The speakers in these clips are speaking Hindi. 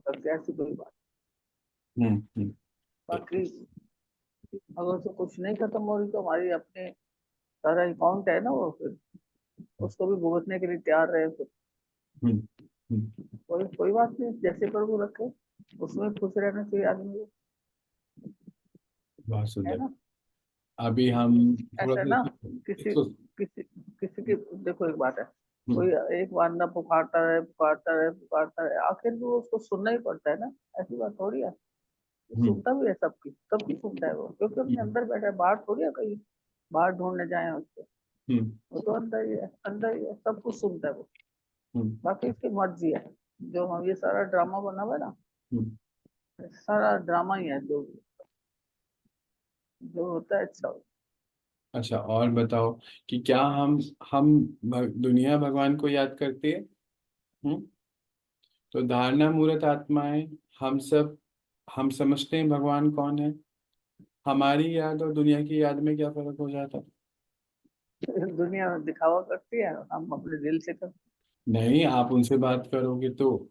सकते, ऐसी कोई बात। हम्म। बाकी अगर तो कुछ नहीं खत्म हो रही तो हमारी अपने सारा अकाउंट है ना, वो फिर उसको भी भुगतने के लिए तैयार रहे फिर। हम्म। हम्म। कोई कोई बात नहीं, जैसे प्रभु रखे उसमें खुश रहना चाहिए आदमी को, बहुत है सुंदर। ना। अभी हम थोड़ा ऐसा है सा ना, किसी इसको। किसी किसी की, देखो एक बात है, हम्म। कोई एक बंदा पुकारता रहे पुकारता रहे पुकारता रहे, आखिर भी वो उसको सुनना ही पड़ता है ना। ऐसी बात थोड़ी है, वो हम्म। सुनता भी है सबकी, सबकी सुनता है वो, क्योंकि अपने हम्म। अंदर बैठा है, बाहर थोड़ी है कहीं बाहर ढूंढने जाए उसको। हम्म। वो तो अंदर ही है, अंदर ही है, सब कुछ सुनता है वो। हम्म। बाकी इसकी मर्जी है, जो हम ये सारा ड्रामा बना हुआ है ना, हम्म। सारा ड्रामा ही है, जो जो होता है अच्छा होता अच्छा, और बताओ कि क्या हम दुनिया भगवान को याद करती है? हम्म। तो धारणा मूर्त आत्माएं, हम सब, हम समझते हैं भगवान कौन है। हमारी याद और दुनिया की याद में क्या फर्क हो जाता है? है। दुनिया दिखावा करती है, हम अपने दिल से करते नहीं, आप उनसे बात करोगे तो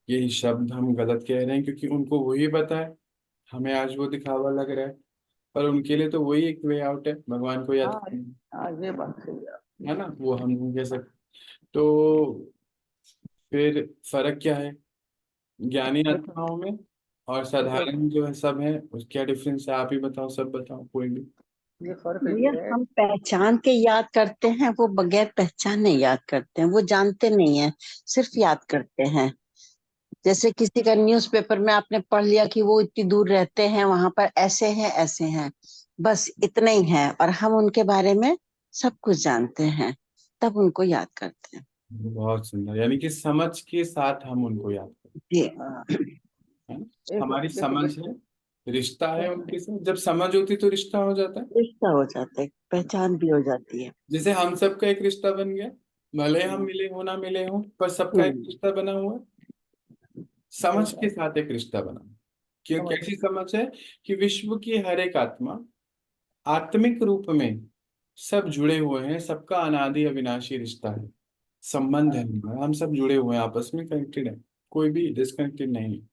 यही शब्द हम गलत कह रहे हैं, क्योंकि उनको वही पता है। हमें आज वो दिखावा लग रहा है, पर उनके लिए तो वही एक वे आउट है, भगवान को हैं। याद हाँ, करना। हाँ ये बात सही है ना, वो हम नहीं कह है। सकते। तो फिर फर्क क्या है ज्ञानी देखो आत्माओं में और देखो, साधारण जो है सब है, उस क्या डिफरेंस है? आप ही बताओ, सब बताओ, कोई भी। ये फर्क भैया ये है। हम पहचान के याद करते हैं, वो बगैर पहचाने याद करते हैं, वो जानते नहीं है, सिर्फ याद करते हैं। जैसे किसी का न्यूज़पेपर में आपने पढ़ लिया कि वो इतनी दूर रहते हैं, वहां पर ऐसे हैं, बस इतना ही है, और हम उनके बारे में सब कुछ जानते हैं, तब उनको याद करते हैं। बहुत सुंदर, यानी कि समझ के साथ हम उनको याद करते जी। हाँ, हैं। एक हमारी देखो समझ है, रिश्ता है उनके साथ। जब समझ होती तो रिश्ता हो जाता है। रिश्ता हो जाता है, पहचान भी हो जाती है। जैसे हम सबका एक रिश्ता बन गया, भले हम हम्म, मिले हो ना मिले हो, पर सबका एक हम्म। रिश्ता बना हुआ है। सही समझ के बात, साथ एक रिश्ता बना। क्यों, समझ कैसी समझ है? कि विश्व की हर एक आत्मा आत्मिक रूप में सब जुड़े हुए हैं, सबका अनादि अविनाशी रिश्ता है, संबंध है हमारा, हम सब जुड़े हुए हैं, आपस में कनेक्टेड है, कोई भी डिस्कनेक्टेड नहीं है।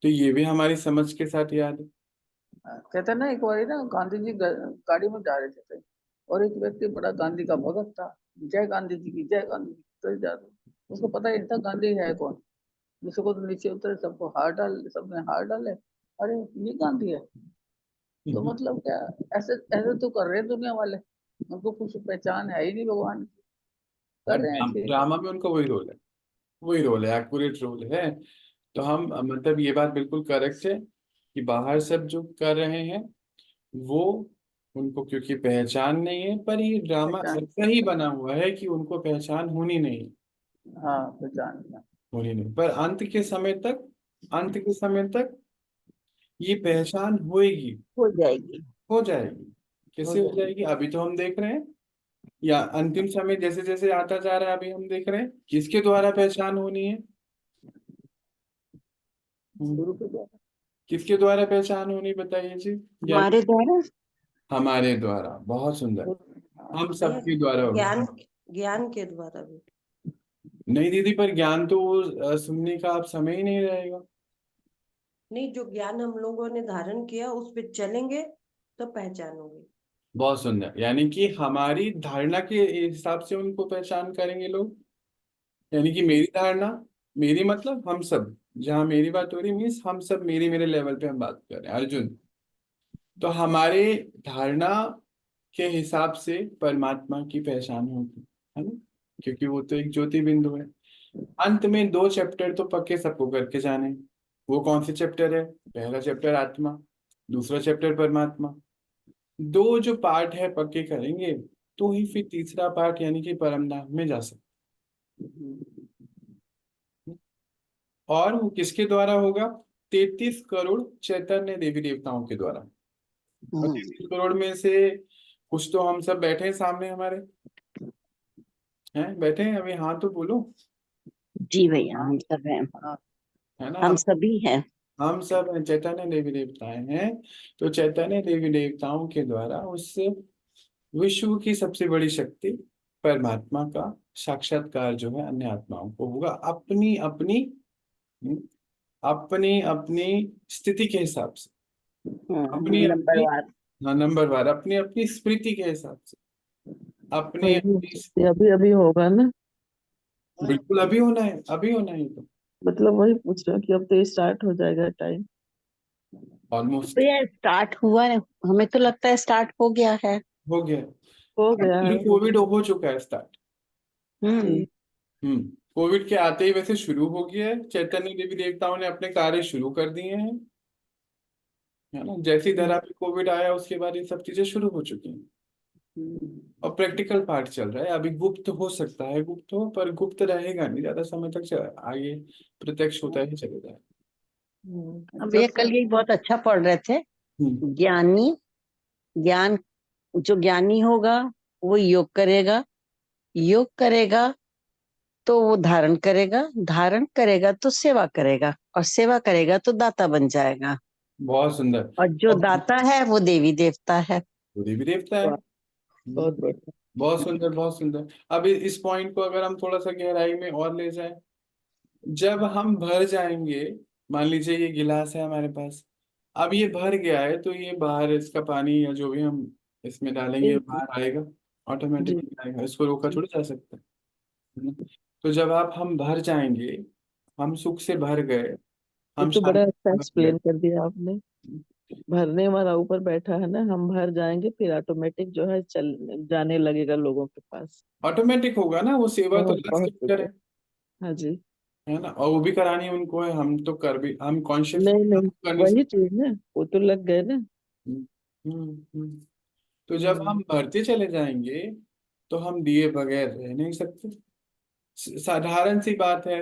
तो ये भी हमारी समझ के साथ याद है। कहते हैं ना, एक बार ना गांधी जी गाड़ी में जा रहे थे, और एक व्यक्ति बड़ा गांधी का भगत था, जय गांधी जी की, जय गांधी जी की, तो जा रहे, उसको पता ही नहीं था गांधी है कौन। जिसको को तो नीचे उतरे, सबको हार डाल, सबने हार डाले, अरे ये गांधी है। तो मतलब क्या, ऐसे ऐसे तो कर रहे हैं दुनिया वाले, उनको कुछ पहचान है ही नहीं भगवान की, कर रहे हैं ऐसे। ड्रामा में उनका वही रोल है, वही रोल है, एक्यूरेट रोल है। तो हम मतलब ये बात बिल्कुल करेक्ट है कि बाहर सब जो कर रहे हैं वो, उनको क्योंकि पहचान नहीं है, पर ये ड्रामा पहचान, ऐसा ही बना हुआ है कि उनको पहचान होनी नहीं, हाँ पहचान है। होनी नहीं, पर अंत के समय तक, अंत के समय तक ये पहचान होएगी, हो जाएगी। हो जाएगी। हो कैसे हो जाएगी। जाएगी अभी तो हम देख रहे हैं, या अंतिम समय जैसे जैसे आता जा रहा है अभी हम देख रहे हैं किसके द्वारा पहचान होनी है। हम्म, गुरु के द्वारा। किसके द्वारा पहचान होनी बताइए जी। ज्ञान, हमारे द्वारा। हमारे द्वारा, बहुत सुंदर, हाँ, हम भैया सबके द्वारा होगी। ज्ञान, ज्ञान के द्वारा भी। नहीं दीदी, पर ज्ञान तो सुनने का अब समय ही नहीं रहेगा। नहीं, जो ज्ञान हम लोगों ने धारण किया उस पे चलेंगे तो पहचान होगी। बहुत सुंदर, यानी कि हमारी धारणा के हिसाब से उनको पहचान करेंगे लोग। यानी कि मेरी धारणा, मेरी मतलब हम सब, जहाँ मेरी बात हो रही मीन्स हम सब, मेरी मेरे लेवल पे हम बात कर रहे हैं अर्जुन। तो हमारे धारणा के हिसाब से परमात्मा की पहचान होगी, है ना, क्योंकि वो तो एक ज्योति बिंदु है। अंत में दो चैप्टर तो पक्के सबको करके जाने हैं। वो कौन से चैप्टर है? पहला चैप्टर आत्मा, दूसरा चैप्टर परमात्मा। दो जो पार्ट है पक्के करेंगे तो ही फिर तीसरा पार्ट यानी कि परम धाम में जा सकते हैं। और वो किसके द्वारा होगा? 33 करोड़ चैतन्य देवी देवताओं के द्वारा। और हम्म। 33 करोड़ में से कुछ तो हम सब बैठे हैं सामने हमारे, हैं बैठे हैं अभी, हाँ तो बोलो। जी भैया, हाँ, हम सब हैं, हाँ, है ना, हम सभी हैं। हम सब चैतन्य देवी देवताएं हैं। तो चैतन्य देवी देवताओं के द्वारा उस विश्व की सबसे बड़ी शक्ति परमात्मा का साक्षात्कार जो है अन्य आत्माओं को होगा, अपनी अपनी अपनी अपनी स्थिति के हिसाब से, अपनी नंबर अपनी, वार। हाँ नंबर वार, अपनी अपनी स्मृति के हिसाब से, अपनी वही अपनी, ये अभी अभी होगा ना। बिल्कुल अभी होना है, अभी होना है तो मतलब वही पूछ रहा हूँ कि अब तो स्टार्ट हो जाएगा टाइम। ऑलमोस्ट तो ये स्टार्ट हुआ है, हमें तो लगता है स्टार्ट हो गया है। हो गया। हो गया है, हो कोविड गया। हो चुका है स्टार्ट। हम्म। कोविड के आते ही वैसे शुरू हो गया है, चैतन्य देवी देवताओं ने अपने कार्य शुरू कर दिए हैं, है ना। जैसी धरा पे कोविड आया उसके बाद ये सब चीजें शुरू हो चुकी हैं, और प्रैक्टिकल पार्ट चल रहा है। अभी गुप्त हो सकता है, गुप्त हो, पर गुप्त रहेगा नहीं ज्यादा समय तक, आगे प्रत्यक्ष होता ही चलेगा। अब ये कल ये बहुत अच्छा पढ़ रहे थे। हम्म ज्ञानी, ज्ञान, जो ज्ञानी होगा वो योग करेगा, योग करेगा तो वो धारण करेगा, धारण करेगा तो सेवा करेगा, और सेवा करेगा तो दाता बन जाएगा, बहुत सुंदर। और जो और दाता है वो देवी देवता है। देवी देवता है। वाह, बहुत बढ़िया। बहुत सुंदर, बहुत सुंदर। अब इस पॉइंट को अगर हम थोड़ा सा गहराई में और ले जाएं, जब हम भर जाएंगे, मान लीजिए ये गिलास है हमारे पास, अब ये भर गया है, तो ये बाहर इसका पानी या जो भी हम इसमें डालेंगे जी बाहर आएगा, जी ऑटोमेटिकली आएगा, इसको रोका जी। थोड़ी जा सकता है ना? तो जब आप हम भर जाएंगे, हम सुख से भर गए, ये हम तो बड़ा शांति अच्छा से भर गए। एक्सप्लेन कर दिया आपने। भरने वाला ऊपर बैठा है ना, हम भर जाएंगे फिर ऑटोमेटिक जो है चल जाने लगेगा लोगों के पास। ऑटोमेटिक होगा ना, वो सेवा तो बहुत लास्ट बहुत में शुक्रिया। करे, हाँ जी। है ना। और वो भी करानी उनको है, हम तो कर भी, हम कॉन्शियस नहीं नहीं, कर नहीं वही सकते। चीज ना, वो तो लग गए ना। हम्म, हम्म। तो जब हम्म। हम बढ़ते चले जाएंगे, तो हम दिए बगैर रह नहीं सकते। साधारण सी बात है,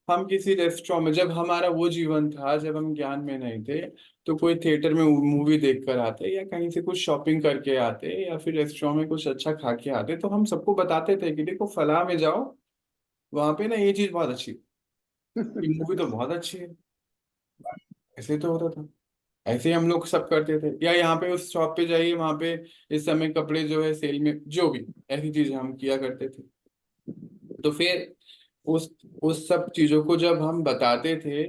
हम किसी रेस्टोरेंट में, जब हमारा वो जीवन था जब हम ज्ञान में नहीं थे, तो कोई थिएटर में मूवी देख कर आते, या कहीं से कुछ शॉपिंग करके आते, या फिर रेस्टोरेंट में कुछ अच्छा खा के आते, तो हम सबको बताते थे कि देखो फलां में जाओ, वहां पे ना ये चीज बहुत अच्छी है, ये मूवी तो बहुत अच्छी है। ऐसे तो होता था, ऐसे ही हम लोग सब करते थे। या यहाँ पे उस शॉप पे जाइए, वहां पे इस समय कपड़े जो है सेल में, जो भी ऐसी चीजें हम किया करते थे। तो फिर उस सब चीजों को जब हम बताते थे,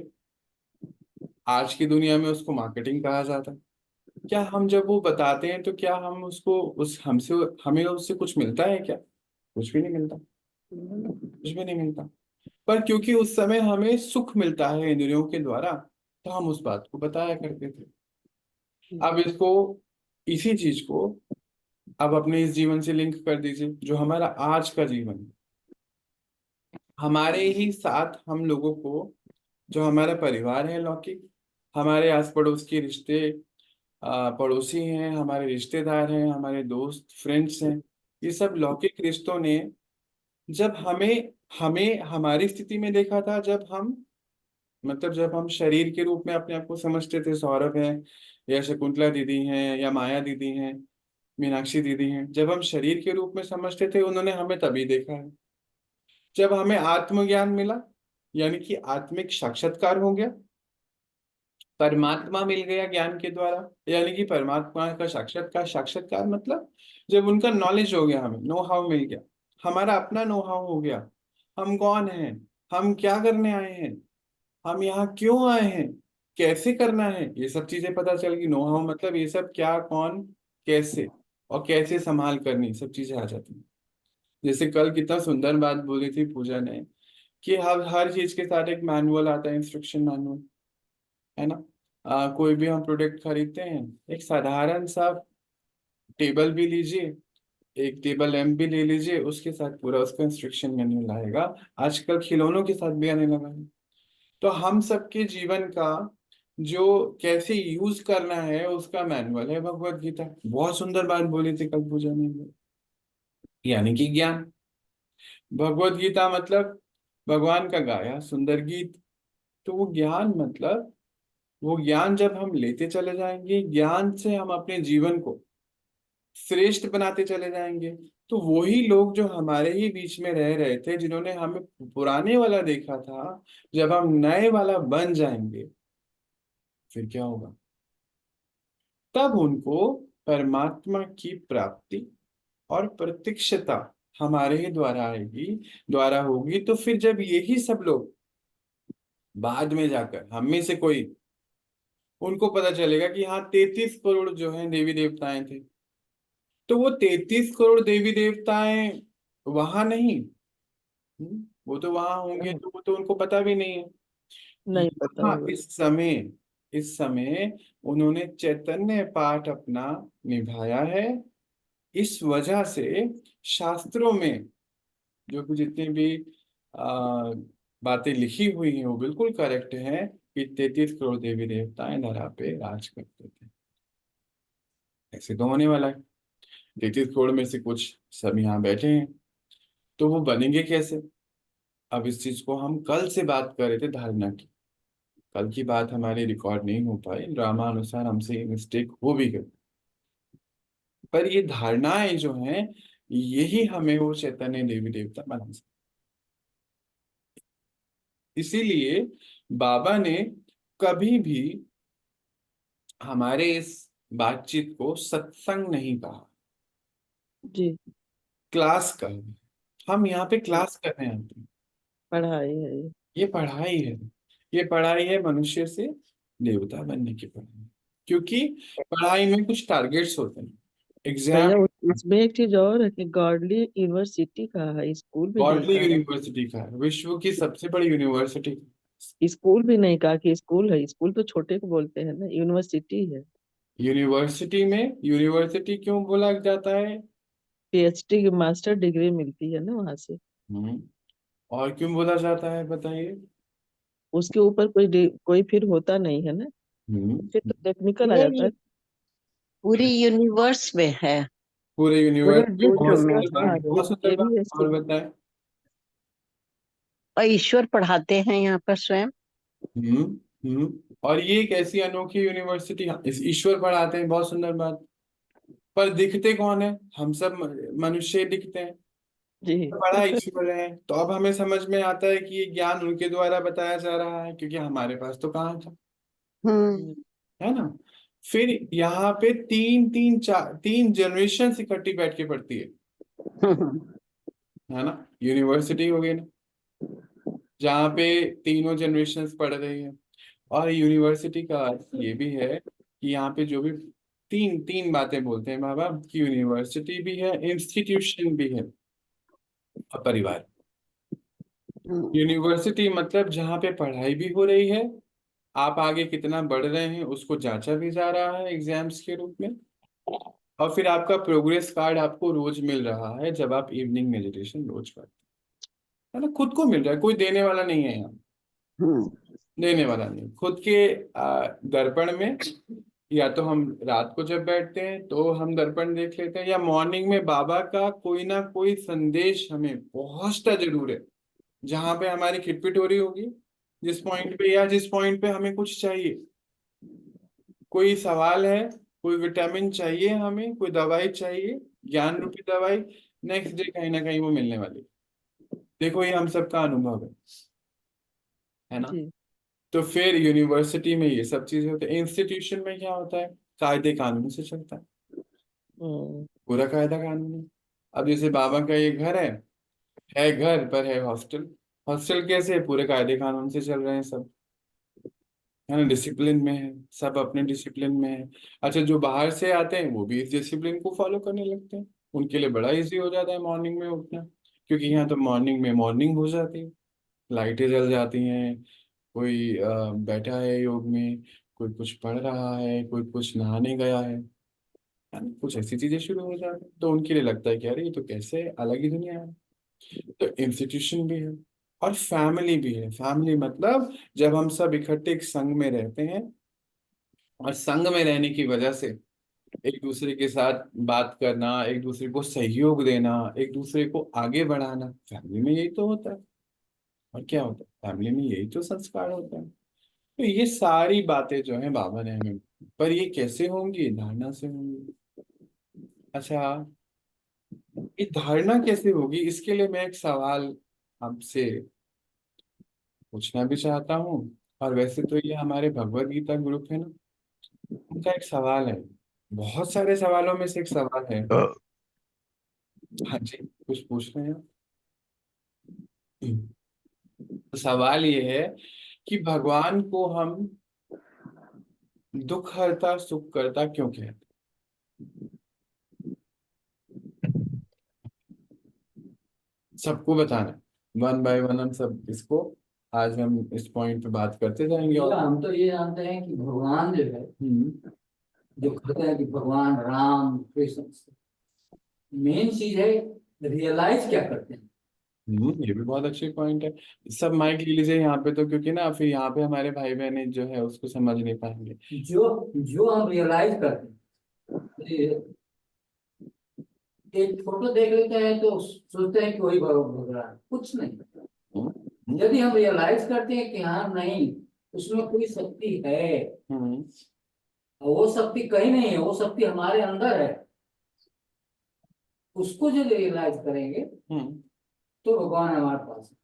आज की दुनिया में उसको मार्केटिंग कहा जाता है। क्या हम जब वो बताते हैं, तो क्या हम उसको, उस हमसे, हमें उससे कुछ मिलता है क्या? कुछ भी नहीं मिलता, कुछ भी नहीं मिलता। पर क्योंकि उस समय हमें सुख मिलता है इंद्रियों के द्वारा, तो हम उस बात को बताया करते थे। अब इसको, इसी चीज को अब अपने इस जीवन से लिंक कर दीजिए, जो हमारा आज का जीवन है। हमारे ही साथ हम लोगों को, जो हमारा परिवार है लौकिक, हमारे आस पड़ोस के रिश्ते, पड़ोसी हैं, हमारे रिश्तेदार हैं, हमारे दोस्त फ्रेंड्स हैं, ये सब लौकिक रिश्तों ने जब हमें हमें हमारी स्थिति में देखा था, जब हम, मतलब जब हम शरीर के रूप में अपने आप को समझते थे, सौरभ है, या शकुंतला दीदी हैं, या माया दीदी हैं, मीनाक्षी दीदी हैं, जब हम शरीर के रूप में समझते थे, उन्होंने हमें तभी देखा है जब हमें आत्मज्ञान मिला, यानी कि आत्मिक साक्षात्कार हो गया, परमात्मा मिल गया ज्ञान के द्वारा, यानी कि परमात्मा का साक्षात्कार, साक्षात्कार मतलब जब उनका नॉलेज हो गया, हमें नो हाउ मिल गया, हमारा अपना नो हाउ हो गया, हम कौन हैं, हम क्या करने आए हैं, हम यहाँ क्यों आए हैं, कैसे करना है, ये सब चीजें पता चल गई। नो हाउ मतलब ये सब क्या, कौन, कैसे, और कैसे संभाल करनी, सब चीजें आ जाती हैं। जैसे कल कितना सुंदर बात बोली थी पूजा ने, कि हर चीज के साथ एक मैनुअल आता है, इंस्ट्रक्शन मैनुअल, है ना। कोई भी हम प्रोडक्ट खरीदते हैं, एक साधारण सा टेबल भी लीजिए, एक टेबल लैंप भी ले लीजिए, उसके साथ पूरा उसका इंस्ट्रक्शन मैनुअल आएगा। आजकल खिलौनों के साथ भी आने लगा है। तो हम सबके जीवन का जो कैसे यूज करना है, उसका मैनुअल है भगवत गीता। बहुत सुंदर बात बोली थी कल पूजा ने, यानी कि ज्ञान। भगवत गीता मतलब भगवान का गाया सुंदर गीत। तो वो ज्ञान मतलब, वो ज्ञान जब हम लेते चले जाएंगे, ज्ञान से हम अपने जीवन को श्रेष्ठ बनाते चले जाएंगे, तो वही लोग जो हमारे ही बीच में रह रहे थे, जिन्होंने हमें पुराने वाला देखा था, जब हम नए वाला बन जाएंगे, फिर क्या होगा? तब उनको परमात्मा की प्राप्ति और प्रत्यक्षता हमारे ही द्वारा आएगी, द्वारा होगी। तो फिर जब यही सब लोग बाद में जाकर हम में से कोई, उनको पता चलेगा कि हाँ 33 करोड़ जो है देवी देवताएं थे। तो वो 33 करोड़ देवी देवताएं वहां नहीं, वो तो वहां होंगे, हाँ, तो वो तो उनको पता भी नहीं है। नहीं पता यहाँ होगा। इस समय उन्होंने चैतन्य पाठ अपना निभाया है। इस वजह से शास्त्रों में जो भी जितनी भी आ, बातें लिखी हुई हैं वो बिल्कुल करेक्ट है कि 33 करोड़ देवी देवताएं धरा पे राज करते थे। ऐसे तो होने वाला है। 33 करोड़ में से कुछ सब यहाँ बैठे हैं, तो वो बनेंगे कैसे? अब इस चीज को हम कल से बात कर रहे थे धारणा की, कल की बात हमारी रिकॉर्ड नहीं हो पाई, ड्रामा अनुसार हमसे ये मिस्टेक हो भी गई। पर ये धारणाएं जो हैं, यही हमें वो चैतन्य देवी देवता बना सकते। इसीलिए बाबा ने कभी भी हमारे इस बातचीत को सत्संग नहीं कहा, जी। क्लास कहा। हम यहाँ पे क्लास कर रहे हैं, पढ़ाई है ये। ये पढ़ाई है। ये पढ़ाई है मनुष्य से देवता बनने की पढ़ाई। क्योंकि पढ़ाई में कुछ टारगेट्स होते हैं, एग्जाम। भैया इसमें एक चीज और है कि गॉडली यूनिवर्सिटी का है, स्कूल भी नहीं गॉडली कहा। यूनिवर्सिटी का है, विश्व की सबसे बड़ी यूनिवर्सिटी। स्कूल भी नहीं कहा कि स्कूल है, स्कूल तो छोटे को बोलते हैं ना, यूनिवर्सिटी है। यूनिवर्सिटी में यूनिवर्सिटी क्यों बोला जाता है? पीएचडी की मास्टर डिग्री मिलती है ना वहां से। हम्म और क्यों बोला जाता है बताइए? उसके ऊपर कोई फिर होता नहीं है ना, फिर हम्म तो टेक्निकल आ जाता ये है। पूरी यूनिवर्स में है, पूरे पूरे यूनिवर्सिटी, वो विश्व बहुत जो में सुंदर है। बात, हाँ, बहुत सुंदर ये बात। भी है और सही। बताएं। और ईश्वर पढ़ाते हैं यहाँ पर स्वयं। हम्म और ये एक ऐसी अनोखी यूनिवर्सिटी, इस ईश्वर पढ़ाते हैं, बहुत सुंदर बात। पर दिखते कौन है? हम सब मनुष्य दिखते हैं। जी। बड़ा ईश्वर है, तो अब हमें समझ में आता है कि ये ज्ञान उनके द्वारा बताया जा रहा है, क्योंकि हमारे पास तो कहाँ था, हम्म। है ना? फिर यहाँ पे तीन जनरेशन इकट्ठी बैठ के पढ़ती है ना? यूनिवर्सिटी हो गई ना, जहाँ पे तीनों जनरेशन पढ़ रही है। और यूनिवर्सिटी का अर्थ ये भी है कि यहाँ पे जो भी तीन तीन बातें बोलते हैं बाबा, कि यूनिवर्सिटी भी है, इंस्टीट्यूशन भी है, और परिवार। यूनिवर्सिटी मतलब जहाँ पे पढ़ाई भी हो रही है, आप आगे कितना बढ़ रहे हैं उसको जांचा भी जा रहा है एग्जाम्स के रूप में, और फिर आपका प्रोग्रेस कार्ड आपको रोज मिल रहा है जब आप इवनिंग मेडिटेशन रोज करते हैं, है ना? खुद को मिल रहा है, कोई देने वाला नहीं है यहाँ। हम्म। देने वाला नहीं, खुद के दर्पण में। या तो हम रात को जब बैठते हैं तो हम दर्पण देख लेते हैं, या मॉर्निंग में बाबा का कोई ना कोई संदेश हमें पहुंचता जरूर है, जहां पे हमारी खिटपिट हो रही होगी, जिस पॉइंट पे, या जिस पॉइंट पे हमें कुछ चाहिए, कोई सवाल है, कोई विटामिन चाहिए, हमें कोई दवाई चाहिए, ज्ञान रूपी दवाई, नेक्स्ट डे कहीं ना कहीं वो मिलने वाली। देखो ये हम सबका अनुभव है ना? जी। तो फिर यूनिवर्सिटी में ये सब चीजें होती है। इंस्टीट्यूशन में क्या होता है? कायदे कानून से चलता है, हम्म। पूरा कायदा कानून है। अब जैसे बाबा का ये घर है घर पर है हॉस्टल। हॉस्टल कैसे है? पूरे कायदे कानून से चल रहे हैं सब, है ना? डिसिप्लिन में है, सब अपने डिसिप्लिन में है। अच्छा, जो बाहर से आते हैं वो भी इस डिसिप्लिन को फॉलो करने लगते हैं, उनके लिए बड़ा इजी हो जाता है मॉर्निंग में उठना, क्योंकि यहाँ तो मॉर्निंग में मॉर्निंग हो जाती है, लाइटें जल जाती हैं, कोई बैठा है योग में, कोई कुछ पढ़ रहा है, कोई कुछ नहाने गया है ना? कुछ ऐसी चीजें शुरू हो जाती हैं, तो उनके लिए लगता है कि अरे ये तो कैसे अलग ही दुनिया है। तो इंस्टीट्यूशन भी है, और फैमिली भी है। फैमिली मतलब जब हम सब इकट्ठे एक संघ में रहते हैं, और संघ में रहने की वजह से एक दूसरे के साथ बात करना, एक दूसरे को सहयोग देना, एक दूसरे को आगे बढ़ाना, फैमिली में यही तो होता है। और क्या होता है? फैमिली में यही तो संस्कार होता है। तो ये सारी बातें जो है बाबा ने हमें, पर ये कैसे होंगी? धारणा से होंगी। अच्छा, ये धारणा कैसे होगी, इसके लिए मैं एक सवाल आपसे पूछना भी चाहता हूँ। और वैसे तो ये हमारे भगवत गीता ग्रुप है ना, उनका एक सवाल है, बहुत सारे सवालों में से एक सवाल है। हाँ जी, कुछ पूछ रहे हैं आप? तो सवाल ये है कि भगवान को हम दुख हरता सुख करता क्यों कहते? सबको बताना, वन बाय वन हम सब इसको, आज हम इस पॉइंट पे बात करते जाएंगे। और हम तो ये जानते हैं कि भगवान जो है, जो कहते हैं कि भगवान राम कृष्ण, मेन चीज है रियलाइज क्या करते हैं। ये भी बहुत अच्छी पॉइंट है। सब माइक ले लीजिए यहाँ पे, तो क्योंकि ना फिर यहाँ पे हमारे भाई बहन जो है उसको समझ नहीं पाएंगे। जो जो हम रियलाइज करते हैं, ये एक फोटो देख लेते हैं तो सोचते हैं कि वही भगवान, कुछ नहीं। यदि हम रियलाइज करते हैं कि हाँ नहीं, उसमें कोई शक्ति है, और वो शक्ति कहीं नहीं है, वो शक्ति हमारे अंदर है, उसको जो रियलाइज करेंगे तो भगवान हमारे पास है।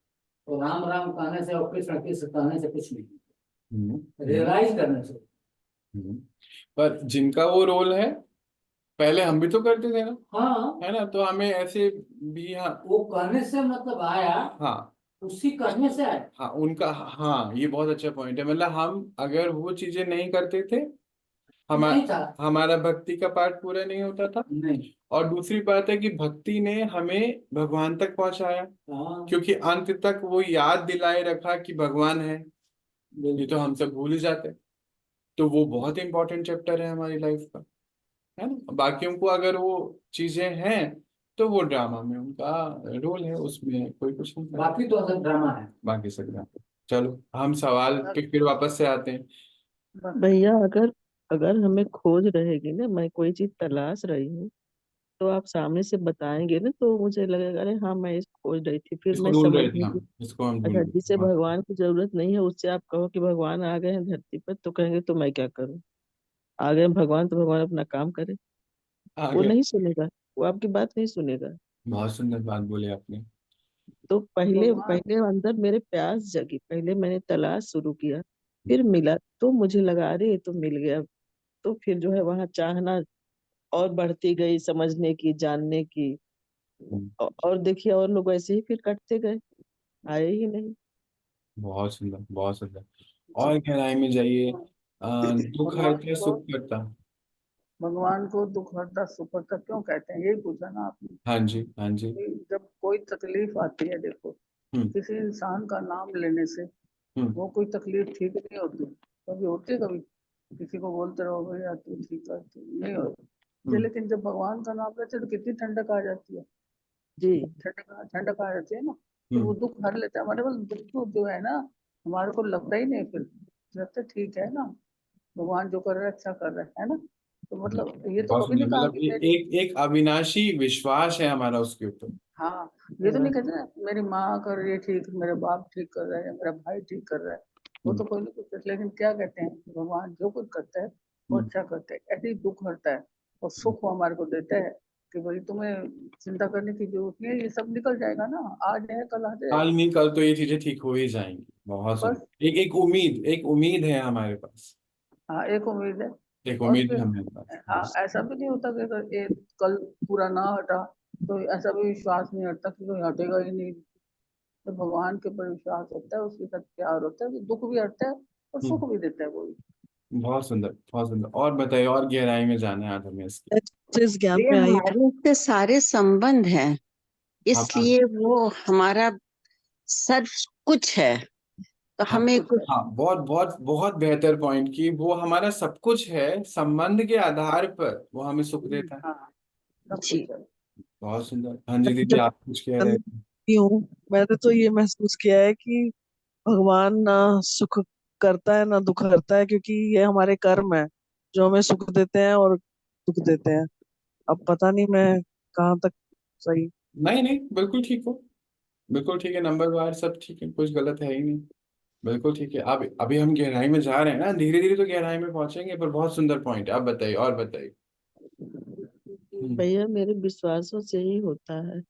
तो राम राम कहने से और कृष्ण कृष्ण कहने से कुछ नहीं, रियलाइज करने से। पर जिनका वो रोल है, पहले हम भी तो करते थे ना, हाँ, है ना, तो हमें ऐसे भी, हाँ वो कहने से मतलब आया, हाँ उसी करने से आया। हाँ उनका, हाँ ये बहुत अच्छा पॉइंट है। मतलब हम अगर वो चीजें नहीं करते थे, नहीं था, हमारा भक्ति का पार्ट पूरा नहीं होता था। नहीं। और दूसरी बात है कि भक्ति ने हमें भगवान तक पहुंचाया, हाँ, क्योंकि अंत तक वो याद दिलाए रखा कि भगवान है। ये तो हम सब भूल जाते, तो वो बहुत इंपॉर्टेंट चैप्टर है हमारी लाइफ का, है ना। बाकियों को अगर वो चीजें हैं तो वो ड्रामा में उनका रोल है, उसमें कोई कुछ नहीं कर, बाकी तो सब ड्रामा है। बाकी सब ड्रामा। चलो हम सवाल पे फिर वापस से आते हैं। भैया, अगर अगर हमें खोज रहेगी ना, मैं कोई चीज तलाश रही हूँ, तो आप सामने से बताएंगे ना, तो मुझे लगेगा अरे हाँ मैं इस खोज रही थी, फिर इसको मैं ढूंढ रहे थे समझूंगी। हम, इसको हम ढूंढ अच्छा, रहे जिसे थे। भगवान की जरूरत नहीं है उससे आप कहो कि भगवान आ गए हैं धरती पर, तो कहेंगे तो मैं क्या करूं, आ गए भगवान तो भगवान अपना काम करे। आ वो गया। नहीं सुनेगा, वो आपकी बात नहीं सुनेगा। बहुत सुंदर बात बोले आपने। तो पहले भगवान पहले अंदर मेरे प्यास जगी, पहले मैंने तलाश शुरू किया, फिर मिला, तो मुझे लगा अरे ये तो मिल गया। तो फिर जो है वहां चाहना और बढ़ती गई, समझने की, जानने की। और देखिए और लोग ऐसे ही फिर कटते गए, आए ही नहीं। बहुत सुंदर, बहुत सुंदर। और गहराई में जाइए। दुख भगवान हरता को सुख करता। भगवान को दुख हरता सुख हरता क्यों कहते हैं, यही पूछा ना आपने। हाँ जी, हाँ जी। कि जब कोई तकलीफ आती है, देखो हम्म किसी इंसान का नाम लेने से हम्म वो कोई तकलीफ ठीक नहीं होती। कभी होती है, कभी किसी को बोलते रहो भैया तू ठीक कर, तू नहीं होती ये, हम्म लेकिन जब भगवान का नाम लेते हैं तो कितनी ठंडक आ जाती है। जी। ठंडक ठंडक आ जाती है ना। तो वो हम्म दुख हर लेता है हमारे पास। दुख तो जो है ना, हमारे को लगता ही नहीं, फिर लगता है ठीक है ना, भगवान जो कर रहा है अच्छा कर रहा है ना। तो मतलब ये तो बहुत कभी सुंदर। नहीं कहा मतलब कि मेरी, एक एक अविनाशी विश्वास है हमारा उसके ऊपर। हाँ ये तो नहीं कहते ना मेरी माँ कर रही है ठीक, मेरे बाप ठीक कर रहा है, या मेरा भाई ठीक कर रहा है। वो हम्म तो कोई नहीं कुछ कहते, लेकिन क्या कहते हैं कि भगवान जो कुछ करता है वो हम्म अच्छा करता है। ऐसे ही दुख हरता है और सुख वो हमारे को देता है कि भाई तुम्हें चिंता करने की जरूरत नहीं है, ये सब निकल जाएगा ना, आज है कल आ काल जाएगा। नहीं कल तो ये चीजें ठीक हो ही जाएंगी। बहुत बस सुंदर। एक एक उम्मीद है हमारे पास। हाँ, एक उम्मीद है। एक और उम्मीद है फिर हमारे हाँ, पास। ऐसा भी नहीं होता कि अगर ये कल पूरा ना हटा तो ऐसा भी विश्वास नहीं हटता कि कोई हटेगा ही नहीं। तो भगवान के ऊपर विश्वास होता है, उसके साथ प्यार होता है, तो दुख भी हटता है और हम्म सुख भी देता है वही। बहुत सुंदर, बहुत सुंदर। और बताइए, और गहराई में जाना है आज हमें इसकी। जिस ज्ञान ये ये में आई थी। हमारे से सारे संबंध हैं, हाँ इसलिए वो हमारा सब कुछ है। तो हाँ हमें कुछ कुछ है। हाँ, बहुत बहुत बहुत बेहतर पॉइंट की, वो हमारा सब कुछ है, संबंध के आधार पर वो हमें सुख देता है। हाँ, सब जी। कुछ है। बहुत सुंदर। हाँ जी दीदी, जब आप कुछ कह रहे थे। जानती हूँ, मैंने तो ये महसूस किया है कि भगवान ना सुख करता है ना दुख करता है, क्योंकि ये हमारे कर्म है जो हमें सुख देते हैं और दुख देते हैं। अब पता नहीं मैं कहाँ तक सही। नहीं नहीं, बिल्कुल ठीक हो, बिल्कुल ठीक है। नंबर वार सब ठीक है, कुछ गलत है ही नहीं। बिल्कुल ठीक है। अब अभी हम गहराई में जा रहे हैं ना, धीरे धीरे तो गहराई में पहुंचेंगे, पर बहुत सुंदर पॉइंट है। आप बताइए, और बताइए। हम्म, भैया मेरे विश्वासों से ही होता है।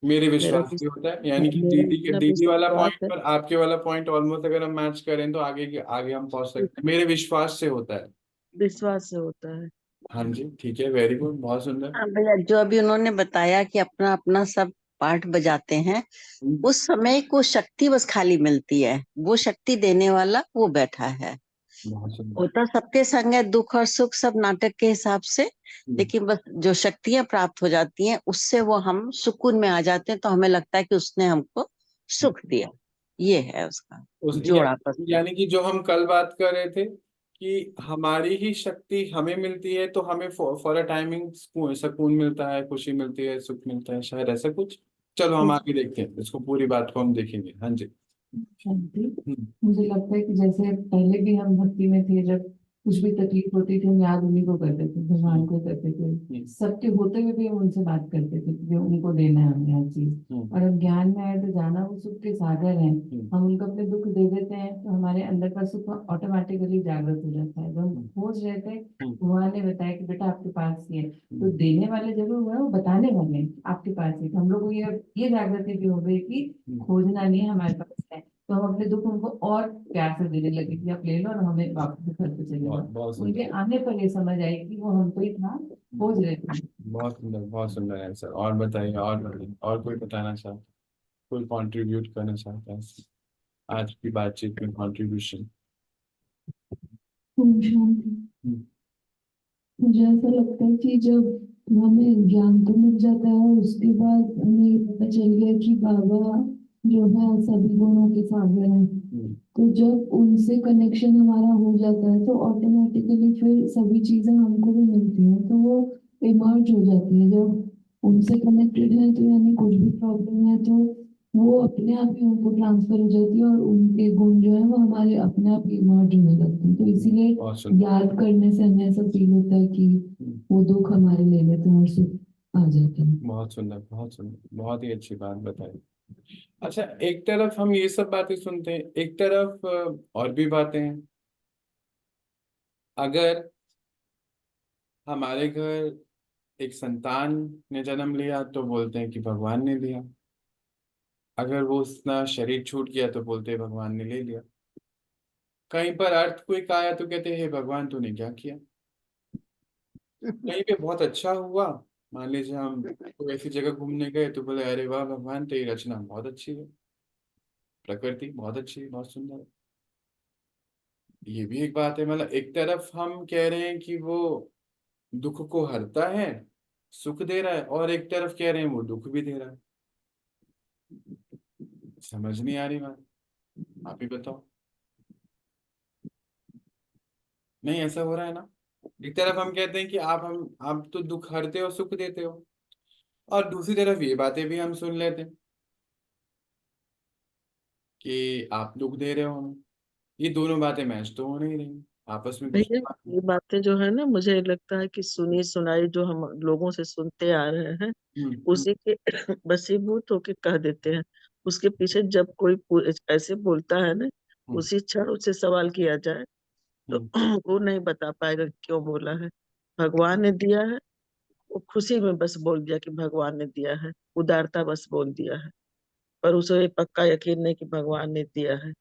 मेरे मेरा विश्वास विश- भी होता है, यानी कि मेरा इतना दीदी वाला विश्वास पॉइंट है। पर आपके वाला पॉइंट ऑलमोस्ट अगर हम मैच करें तो आगे आगे हम पहुंच सकते हैं। मेरे विश्वास से होता है। विश्वास से होता है। हाँ जी, ठीक है, वेरी गुड, बहुत सुंदर। हाँ भैया, जो अभी उन्होंने बताया कि अपना अपना सब पाठ बजाते हैं, हम्म, उस समय को शक्ति बस खाली मिलती है, वो शक्ति देने वाला वो बैठा है। बहुत सुंदर। होता सबके संग है, दुख और सुख सब नाटक के हिसाब से, लेकिन बस जो शक्तियां प्राप्त हो जाती हैं उससे वो हम सुकून में आ जाते हैं, तो हमें लगता है कि उसने हमको सुख दिया। ये है उसका उस जोड़ आपस में। यानी कि जो हम कल बात कर रहे थे कि हमारी ही शक्ति हमें मिलती है तो हमें फॉर अ टाइमिंग सुकून मिलता है, खुशी मिलती है, सुख मिलता है, शायद ऐसा कुछ। चलो हम आगे देखते हैं इसको, पूरी बात को हम देखेंगे। हाँ जी। शांति। हम्म, मुझे लगता है कि जैसे पहले भी हम भक्ति में थे, जब कुछ भी तकलीफ होती थी हम याद उन्हीं को करते थे, भगवान को करते थे। सबके होते हुए भी हम उनसे बात करते थे कि जो उनको देना है हमें हर चीज। और अब ज्ञान में आए तो जाना वो सुख के सागर हैं। हम उनको अपने दुख दे देते हैं तो हमारे अंदर का सुख ऑटोमेटिकली जागृत हो जाता है। जब हम खोज रहे थे, भगवान ने बताया कि बेटा आपके पास ही है। तो देने वाले जब हुए हैं, वो बताने वाले हैं आपके पास ही। तो हम लोग को ये जागृति भी हो गई कि खोजना नहीं है, हमारे पास है। तो हम अपने दुख उनको और प्यार से देने लगे कि आप ले लो और हमें वापस घर पे चले बहुत जाओ। बहुत उनके सुंदर, आने पर ये समझ आई कि वो हमको ही था, खोज रहे थे। बहुत सुंदर आंसर। और बताइए, और बताइए, और कोई बताना चाहता, कोई कंट्रीब्यूट करना चाहता है आज की बातचीत में, कंट्रीब्यूशन? शांति। मुझे ऐसा लगता है कि जब हमें ज्ञान तो मिल जाता है, उसके बाद हमें ये पता चल गया कि बाबा जो है सभी गुणों के सागर हैं। तो जब उनसे कनेक्शन हमारा हो जाता है तो ऑटोमेटिकली फिर सभी चीजें हमको भी मिलती हैं, तो वो इमर्ज हो जाती है। जब उनसे कनेक्टेड है तो यानी कुछ भी प्रॉब्लम है तो वो अपने आप ही उनको ट्रांसफर हो जाती है, और उनके गुण जो है वो हमारे अपने आप ही इमर्ज होने लगते हैं। तो इसीलिए याद करने से हमें ऐसा फील होता है कि वो दुख हमारे ले लेते हैं और सुख आ जाते हैं। बहुत सुंदर, बहुत सुंदर, बहुत ही अच्छी बात बताई। अच्छा, एक तरफ हम ये सब बातें सुनते हैं, एक तरफ और भी बातें हैं। अगर हमारे घर एक संतान ने जन्म लिया तो बोलते हैं कि भगवान ने दिया। अगर वो उसका शरीर छूट गया तो बोलते हैं भगवान ने ले लिया। कहीं पर अर्थ कोई आया तो कहते हैं हे भगवान तूने क्या किया। कहीं पे बहुत अच्छा हुआ, मान लीजिए हम कोई ऐसी जगह घूमने गए तो बोले अरे वाह भगवान तेरी रचना बहुत अच्छी है, प्रकृति बहुत अच्छी है, बहुत सुंदर है। ये भी एक बात है। मतलब एक तरफ हम कह रहे हैं कि वो दुख को हरता है, सुख दे रहा है, और एक तरफ कह रहे हैं वो दुख भी दे रहा है। समझ नहीं आ रही बात, आप ही बताओ। नहीं ऐसा हो रहा है ना? एक तरफ हम कहते हैं कि आप तो दुख हरते हो, सुख देते हो, और दूसरी तरफ ये बातें भी हम सुन लेते हैं कि आप दुख दे रहे हो हमें। ये दोनों बातें मैच तो हो नहीं रही, आपस में कुछ भैया बात ये नहीं। बातें जो है ना, मुझे लगता है कि सुनी सुनाई जो हम लोगों से सुनते आ रहे हैं, हम्म, उसी के बसीभूत होके कह देते हैं। उसके पीछे जब कोई ऐसे बोलता है ना, हम्म, उसी क्षण उससे सवाल किया जाए तो हम्म, वो नहीं बता पाएगा कि क्यों बोला है। भगवान ने दिया है, वो खुशी में बस बोल दिया कि भगवान ने दिया है, उदारता बस बोल दिया है। पर उसे ये पक्का यकीन नहीं कि भगवान ने दिया है।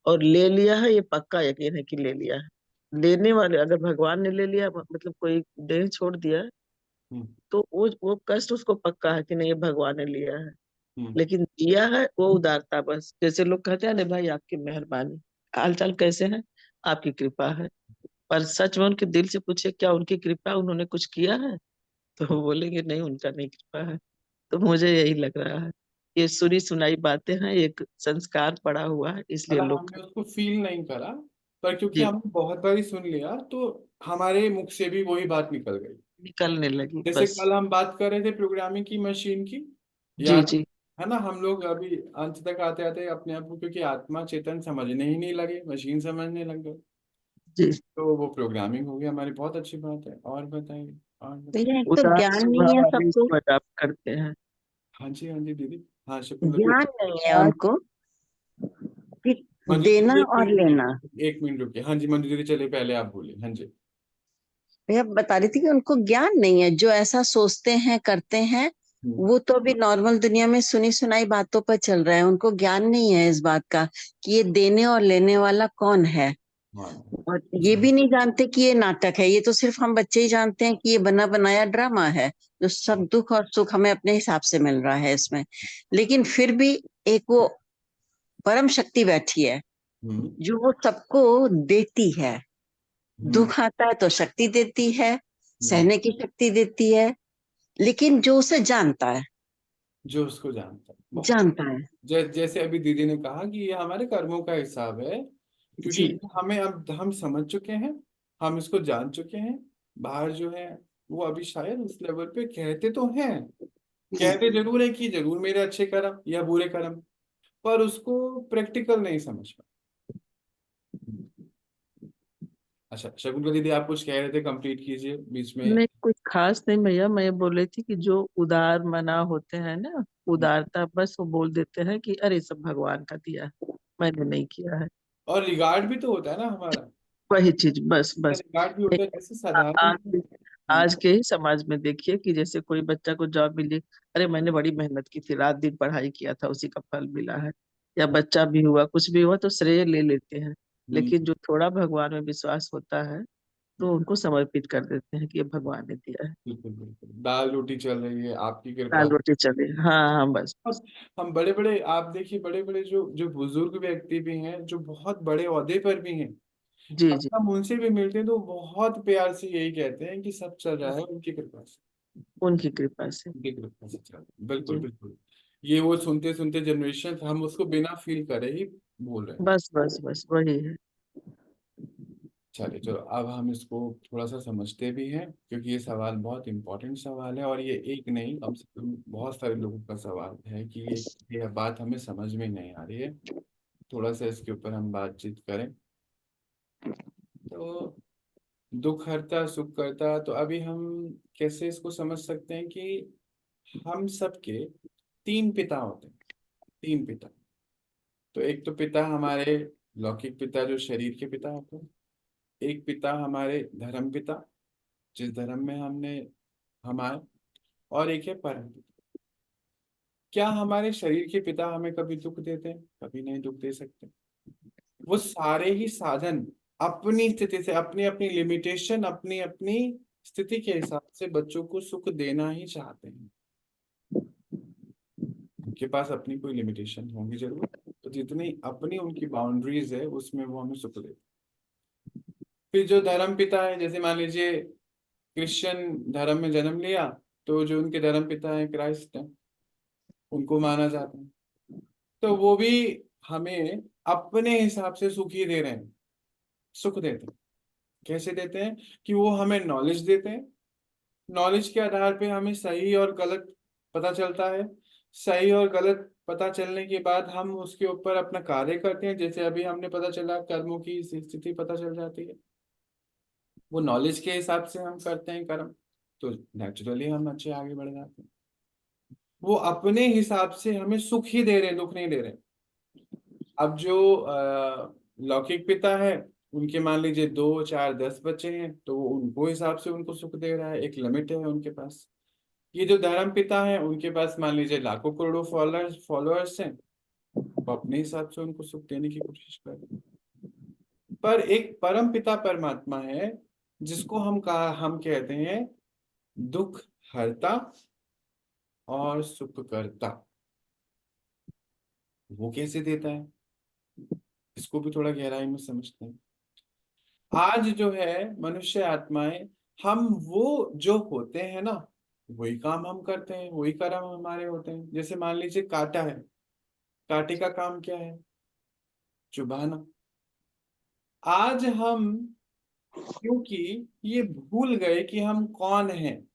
और ले लिया है, ये पक्का यकीन है कि ले लिया है। लेने वाले अगर भगवान ने ले लिया, मतलब कोई देह छोड़ दिया है, हम्म, तो वो कष्ट उसको पक्का है कि नहीं ये भगवान ने लिया है। हम्म, लेकिन दिया है वो उदारता बस। जैसे लोग कहते हैं ना भाई आपकी मेहरबानी, हाल चाल कैसे है, आपकी कृपा है। पर सच में उनके दिल से पूछे क्या उनकी कृपा, उन्होंने कुछ किया है, तो वो बोलेंगे नहीं उनका नहीं कृपा है। तो मुझे यही लग रहा है, ये सुनी सुनाई बातें हैं, एक संस्कार पड़ा हुआ है इसलिए मतलब लोग हमने उसको फील नहीं करा, पर क्योंकि जी हमने बहुत बारी सुन लिया तो हमारे मुख से भी वही बात निकल गई। निकलने लगी जैसे बस। कल हम बात कर रहे थे प्रोग्रामिंग की मशीन की, जी याद जी है ना? हम लोग अभी अंत तक आते आते अपने आप को, क्योंकि आत्मा चेतन समझने ही नहीं लगे, मशीन समझने लग गए, जी। तो वो प्रोग्रामिंग हो गया हमारी। बहुत अच्छी बात है। और बताइए, और बताइए। भैया एक तो उदार ज्ञान नहीं स्वभाव है वाले सबको, इसको अडॉप्ट करते हैं। हाँ जी दीदी। हाँ शकुन ज्ञान नहीं है बताइए। उनको कि मंजू देना दीदी एक और मिनट लेना। रुकिए, एक मिनट रुकिए। हाँ जी मंजू दीदी, चलिए पहले आप बोलिए। हाँ जी। भैया बता रही थी कि उनको ज्ञान नहीं है, जो ऐसा सोचते हैं करते हैं, हम्म, वो तो अभी नॉर्मल दुनिया में सुनी सुनाई बातों पर चल रहा है। उनको ज्ञान नहीं है इस बात का कि ये देने और लेने वाला कौन है। हाँ और ये भी नहीं जानते कि ये नाटक है, ये तो सिर्फ हम बच्चे ही जानते हैं कि ये बना बनाया ड्रामा है, जो सब दुख और सुख हमें अपने हिसाब से मिल रहा है इसमें। लेकिन फिर भी एक वो परम शक्ति बैठी है हम्म जो वो सबको देती है। हम्म दुख आता है तो शक्ति देती है, हम्म, सहने की शक्ति देती है, लेकिन जो उसे जानता है, जो उसको जानता है बहुत। जानता है। जैसे अभी दीदी ने कहा कि ये हमारे कर्मों का हिसाब है, जी क्योंकि हमें अब हम समझ चुके हैं, हम इसको जान चुके हैं। बाहर जो है वो अभी शायद उस लेवल पे कहते तो हैं, कहते जरूर है कि जरूर मेरे अच्छे कर्म या बुरे कर्म, पर उसको प्रैक्टिकल नहीं समझ पा। अच्छा शकुंतला दीदी, आप कुछ कह रहे थे, कंप्लीट कीजिए बीच में। नहीं, कुछ खास नहीं भैया, मैं ये बोल रही थी कि जो उदार मना होते हैं ना, उदारता, बस वो बोल देते हैं कि अरे सब भगवान का दिया है, मैंने नहीं किया है। और रिगार्ड भी तो होता है ना हमारा, वही चीज, बस बस। रिगार्ड भी होता है जैसे साधारण। आज आज के ही समाज में देखिए कि जैसे कोई बच्चा को जॉब मिली, अरे मैंने बड़ी मेहनत की थी, रात दिन पढ़ाई किया था, उसी का फल मिला है। या बच्चा भी हुआ, कुछ भी हुआ तो श्रेय ले लेते हैं। लेकिन जो थोड़ा भगवान में विश्वास होता है तो उनको समर्पित कर देते हैं कि ये भगवान ने दिया है। बिल्कुल बिल्कुल, दाल रोटी चल रही है आपकी कृपा। दाल रोटी चले, हाँ हाँ, बस बस। अब हम बड़े बड़े, आप देखिए बड़े बड़े जो जो बुजुर्ग व्यक्ति भी हैं, जो बहुत बड़े ओहदे पर भी हैं, जी अब जी, हम उनसे भी मिलते हैं तो बहुत प्यार से यही कहते हैं कि सब चल रहा है उनकी कृपा से, उनकी कृपा से। उनकी कृपा से चल रहा है। बिल्कुल जी, बिल्कुल। ये वो सुनते सुनते जनरेशन, हम उसको बिना फील करे ही बोल रहे हैं। बस बस बस वही है। चलिए चलो, अब हम इसको थोड़ा सा समझते भी हैं, क्योंकि ये सवाल बहुत इंपॉर्टेंट सवाल है, और ये एक नहीं, कम से कम बहुत सारे लोगों का सवाल है कि ये बात हमें समझ में नहीं आ रही है। थोड़ा सा इसके ऊपर हम बातचीत करें। तो दुख हरता सुख करता, तो अभी हम कैसे इसको समझ सकते हैं कि हम सबके तीन पिता होते हैं, तीन पिता। तो एक तो पिता हमारे लौकिक पिता, जो शरीर के पिता होते हैं। एक पिता हमारे धर्म पिता, जिस धर्म में हमने हमारे, और एक है परम पिता। क्या हमारे शरीर के पिता हमें कभी दुख देते हैं? कभी नहीं दुख दे सकते। वो सारे ही साधन अपनी स्थिति से, अपनी अपनी लिमिटेशन, अपनी अपनी स्थिति के हिसाब से बच्चों को सुख देना ही चाहते हैं। उनके पास अपनी कोई लिमिटेशन होगी जरूर, तो जितनी अपनी उनकी बाउंड्रीज है उसमें वो हमें सुख देते हैं। फिर जो धर्म पिता है, जैसे मान लीजिए क्रिश्चियन धर्म में जन्म लिया, तो जो उनके धर्म पिता है क्राइस्ट है, उनको माना जाता है। तो वो भी हमें अपने हिसाब से सुख ही दे रहे हैं, सुख देते हैं। कैसे देते हैं? कि वो हमें नॉलेज देते हैं, नॉलेज के आधार पे हमें सही और गलत पता चलता है। सही और गलत पता चलने के बाद हम उसके ऊपर अपना कार्य करते हैं। जैसे अभी हमने पता चला, कर्मों की स्थिति पता चल जाती है, वो नॉलेज के हिसाब से हम करते हैं कर्म, तो नेचुरली हम अच्छे आगे बढ़ जाते हैं। वो अपने हिसाब से हमें सुख ही दे रहे हैं, दुख नहीं दे रहे। अब जो लौकिक पिता है, उनके मान लीजिए 2 4 10 बच्चे हैं, तो वो उनको हिसाब से उनको सुख दे रहा है, एक लिमिट है उनके पास। ये जो धर्म पिता है, उनके पास मान लीजिए लाखों करोड़ों फॉलोअर्स हैं, वो अपने हिसाब से उनको सुख देने की कोशिश कर रहे हैं। पर एक परम पिता परमात्मा है, जिसको हम कहते हैं दुख हरता और सुख करता। वो कैसे देता है, इसको भी थोड़ा गहराई में समझते हैं। आज जो है मनुष्य आत्माएं, हम वो जो होते हैं ना, वही काम हम करते हैं, वही कर्म हमारे होते हैं। जैसे मान लीजिए कांटा है, कांटे का काम क्या है? चुभाना। आज हम, क्योंकि ये भूल गए कि हम कौन हैं,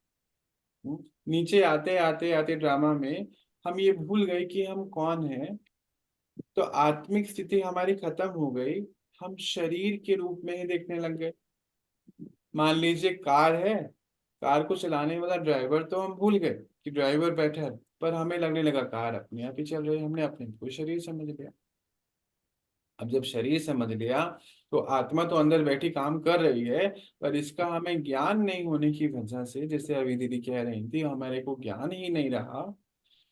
नीचे आते आते आते ड्रामा में हम ये भूल गए कि हम कौन हैं, तो आत्मिक स्थिति हमारी खत्म हो गई। हम शरीर के रूप में ही देखने लग गए। मान लीजिए कार है, कार को चलाने वाला ड्राइवर तो हम भूल गए कि ड्राइवर बैठा है, पर हमें लगने लगा कार अपने आप ही चल रही है। हमने अपने को शरीर समझ लिया। अब जब शरीर समझ लिया, तो आत्मा तो अंदर बैठी काम कर रही है, पर इसका हमें ज्ञान नहीं होने की वजह से, जैसे अभी दीदी कह रही थी, हमारे को ज्ञान ही नहीं रहा।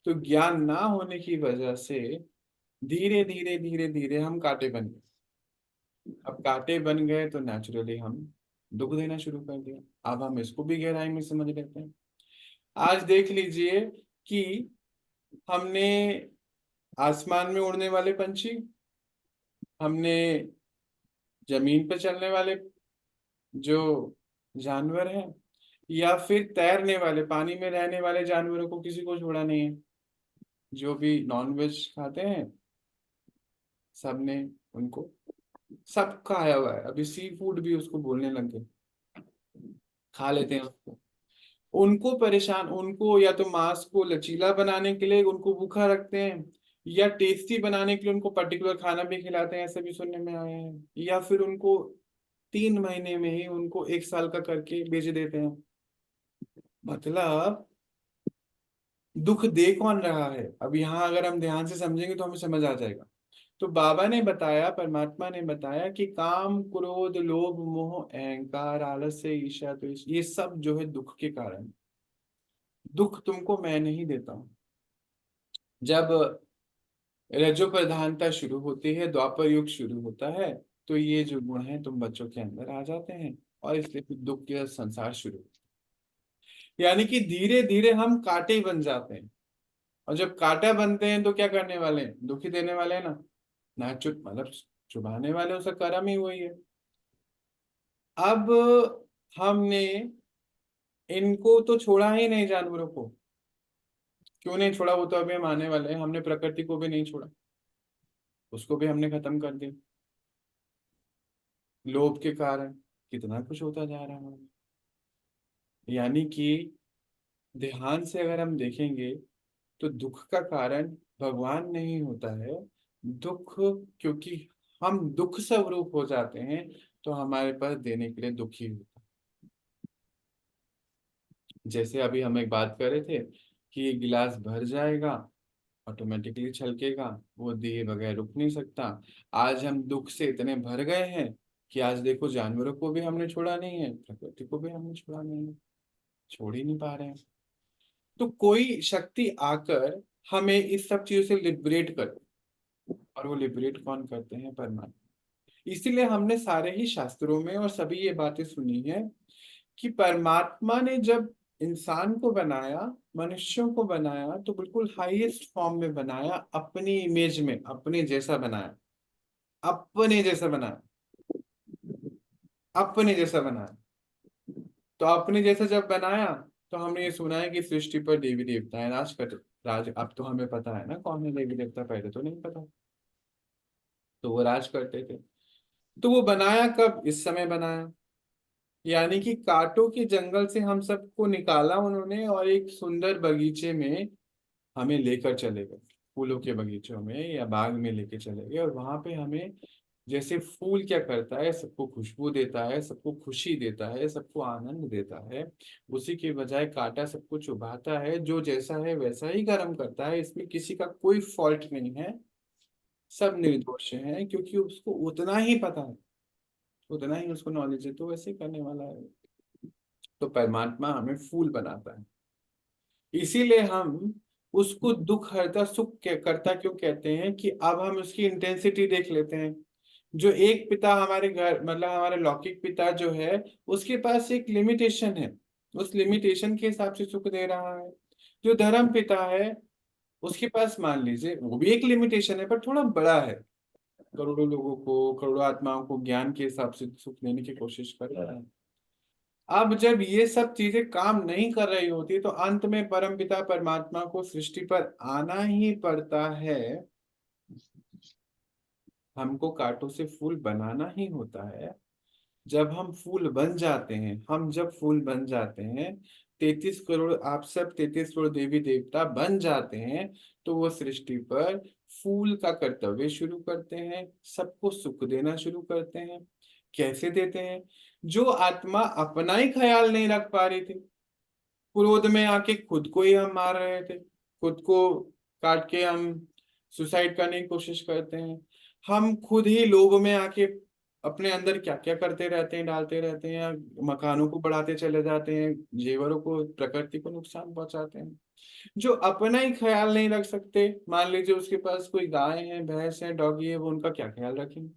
तो ज्ञान ना होने की वजह से धीरे धीरे धीरे धीरे हम कांटे बन गए। अब कांटे बन गए तो नेचुरली हम दुख देना शुरू कर दिया। अब हम इसको भी गहराई में समझ लेते हैं। आज देख लीजिए कि हमने आसमान में उड़ने वाले पंछी, हमने जमीन पर चलने वाले जो जानवर हैं, या फिर तैरने वाले पानी में रहने वाले जानवरों को किसी को छोड़ा नहीं है। जो भी नॉन वेज खाते हैं सबने उनको सब खाया हुआ है। अभी सी फूड भी उसको बोलने लग गए, खा लेते हैं उसको। उनको परेशान, उनको या तो मांस को लचीला बनाने के लिए उनको भूखा रखते हैं, या टेस्टी बनाने के लिए उनको पर्टिकुलर खाना भी खिलाते हैं, ऐसे भी सुनने में आए हैं। या फिर उनको 3 महीने में ही उनको 1 साल का करके बेच देते हैं। मतलब दुख दे कौन रहा है? अब यहाँ अगर हम ध्यान से समझेंगे तो हमें समझ आ जाएगा। तो बाबा ने बताया, परमात्मा ने बताया कि काम, क्रोध, लोभ, मोह, अहंकार, आलस्य, ईर्ष्या, द्वेष, ये सब जो है दुख के कारण। दुख तुमको मैं नहीं देता हूं। जब रजो प्रधानता शुरू होती है, द्वापर युग शुरू होता है, तो ये जो गुण है तुम बच्चों के अंदर आ जाते हैं, और इसलिए फिर दुख के संसार शुरू होता है। यानी कि धीरे धीरे हम कांटे बन जाते हैं, और जब कांटा बनते हैं तो क्या करने वाले हैं? दुखी देने वाले हैं ना चुप, मतलब चुभाने वाले, उसका कर्म ही वही है। अब हमने इनको तो छोड़ा ही नहीं, जानवरों को क्यों नहीं छोड़ा? वो तो अभी हम आने वाले हैं। हमने प्रकृति को भी नहीं छोड़ा, उसको भी हमने खत्म कर दिया। लोभ के कारण कितना कुछ होता जा रहा है। यानी कि ध्यान से अगर हम देखेंगे तो दुख का कारण भगवान नहीं होता है। दुख, क्योंकि हम दुख स्वरूप हो जाते हैं तो हमारे पास देने के लिए दुखी होता है। जैसे अभी हम एक बात कर रहे थे कि ये गिलास भर जाएगा, ऑटोमेटिकली छलकेगा, वो दिए बगैर रुक नहीं सकता। आज हम दुख से इतने भर गए हैं कि आज देखो जानवरों को भी हमने छोड़ा नहीं है, प्रकृति को भी हमने छोड़ा नहीं है, छोड़ ही नहीं पा रहे हैं। तो कोई शक्ति आकर हमें इस सब चीजों से लिबरेट कर, और वो लिबरेट कौन करते हैं? परमात्मा। इसीलिए हमने सारे ही शास्त्रों में और सभी ये बातें सुनी है कि परमात्मा ने जब इंसान को बनाया, मनुष्यों को बनाया, तो बिल्कुल हाईएस्ट फॉर्म में बनाया, अपनी इमेज में, अपने जैसा बनाया, अपने जैसा बनाया, अपने जैसा बनाया। तो अपने जैसा जब बनाया तो हमने ये सुना है कि सृष्टि पर देवी देवताएं राज कर राज अब तो हमें पता है ना कौन है देवी देवता, पहले तो नहीं पता। तो वो राज करते थे। तो वो बनाया कब? इस समय बनाया। यानी कि कांटों के जंगल से हम सबको निकाला उन्होंने, और एक सुंदर बगीचे में हमें लेकर चले गए, फूलों के बगीचों में या बाग में लेके चले गए। और वहां पे हमें, जैसे फूल क्या करता है, सबको खुशबू देता है, सबको खुशी देता है, सबको आनंद देता है, उसी के बजाय कांटा सबको चुभाता है। जो जैसा है वैसा ही कर्म करता है, इसमें किसी का कोई फॉल्ट नहीं है, सब निर्दोष हैं, क्योंकि उसको उतना ही पता है, उतना ही उसको नॉलेज है, तो वैसे ही करने वाला है। तो परमात्मा हमें फूल बनाता है, इसीलिए हम उसको दुख हरता सुख करता क्यों कहते हैं? कि अब हम उसकी इंटेंसिटी देख लेते हैं। जो एक पिता हमारे घर, मतलब हमारे लौकिक पिता जो है, उसके पास एक लिमिटेशन है, उस लिमिटेशन के हिसाब से सुख दे रहा है। जो धर्म पिता है उसके पास मान लीजिए वो भी एक लिमिटेशन है, पर थोड़ा बड़ा है, करोड़ों लोगों को, करोड़ों आत्माओं को ज्ञान के हिसाब से सुख देने की कोशिश कर रहा है। अब जब ये सब चीजें काम नहीं कर रही होती तो अंत में परमपिता परमात्मा को सृष्टि पर आना ही पड़ता है, हमको कांटों से फूल बनाना ही होता है। जब हम फूल बन जाते हैं, हम जब फूल बन जाते हैं, 33 करोड़ आप सब 33 करोड़ देवी देवता बन जाते हैं, तो वो सृष्टि पर फूल का कर्तव्य शुरू करते हैं, सबको सुख देना शुरू करते हैं। कैसे देते हैं? जो आत्मा अपना ही ख्याल नहीं रख पा रही थी, क्रोध में आके खुद को ही हम मार रहे थे, खुद को काट के हम सुसाइड करने की कोशिश करते हैं, हम खुद ही लोभ में आके अपने अंदर क्या क्या करते रहते हैं, डालते रहते हैं, मकानों को बढ़ाते चले जाते हैं, जेवरों को, प्रकृति को नुकसान पहुंचाते हैं। जो अपना ही ख्याल नहीं रख सकते, मान लीजिए उसके पास कोई गाय है, भैंस है, डॉगी है, वो उनका क्या ख्याल रखेंगे?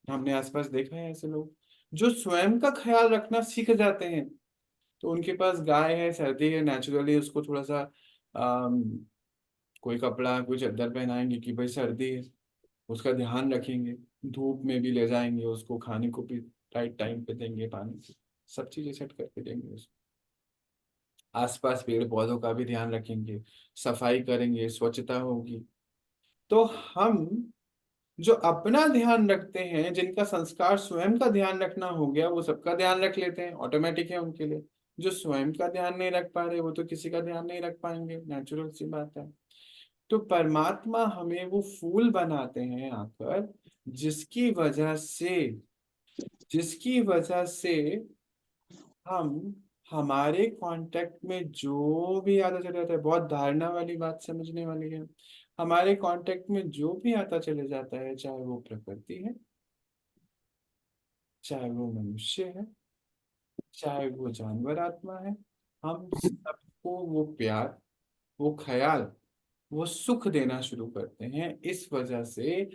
हमने आसपास देखा है ऐसे लोग जो स्वयं का ख्याल रखना सीख जाते हैं। तो उनके पास गाय है, सर्दी है, नेचुरली उसको थोड़ा सा अम, कोई कपड़ा कोई चादर पहनाएंगे कि भाई सर्दी है, उसका ध्यान रखेंगे। धूप में भी ले जाएंगे उसको, खाने को भी राइट टाइम पे देंगे, पानी सब चीजें सेट करके देंगे उसको। आसपास पेड़ पौधों का भी ध्यान रखेंगे, सफाई करेंगे, स्वच्छता होगी। तो हम जो अपना ध्यान रखते हैं, जिनका संस्कार स्वयं का ध्यान रखना हो गया, वो सबका ध्यान रख लेते हैं, ऑटोमेटिक है उनके लिए। जो स्वयं का ध्यान नहीं रख पा रहे वो तो किसी का ध्यान नहीं रख पाएंगे, नेचुरल सी बात है। तो परमात्मा हमें वो फूल बनाते हैं आकर, जिसकी वजह से जिसकी वजह से हम हमारे कांटेक्ट में जो भी आता चला जाता है, बहुत धारणा वाली बात समझने वाली है। हमारे कांटेक्ट में जो भी आता चले जाता है, चाहे वो प्रकृति है, चाहे वो मनुष्य है, चाहे वो जानवर आत्मा है, हम सबको वो प्यार, वो ख्याल, वो सुख देना शुरू करते हैं। इस वजह से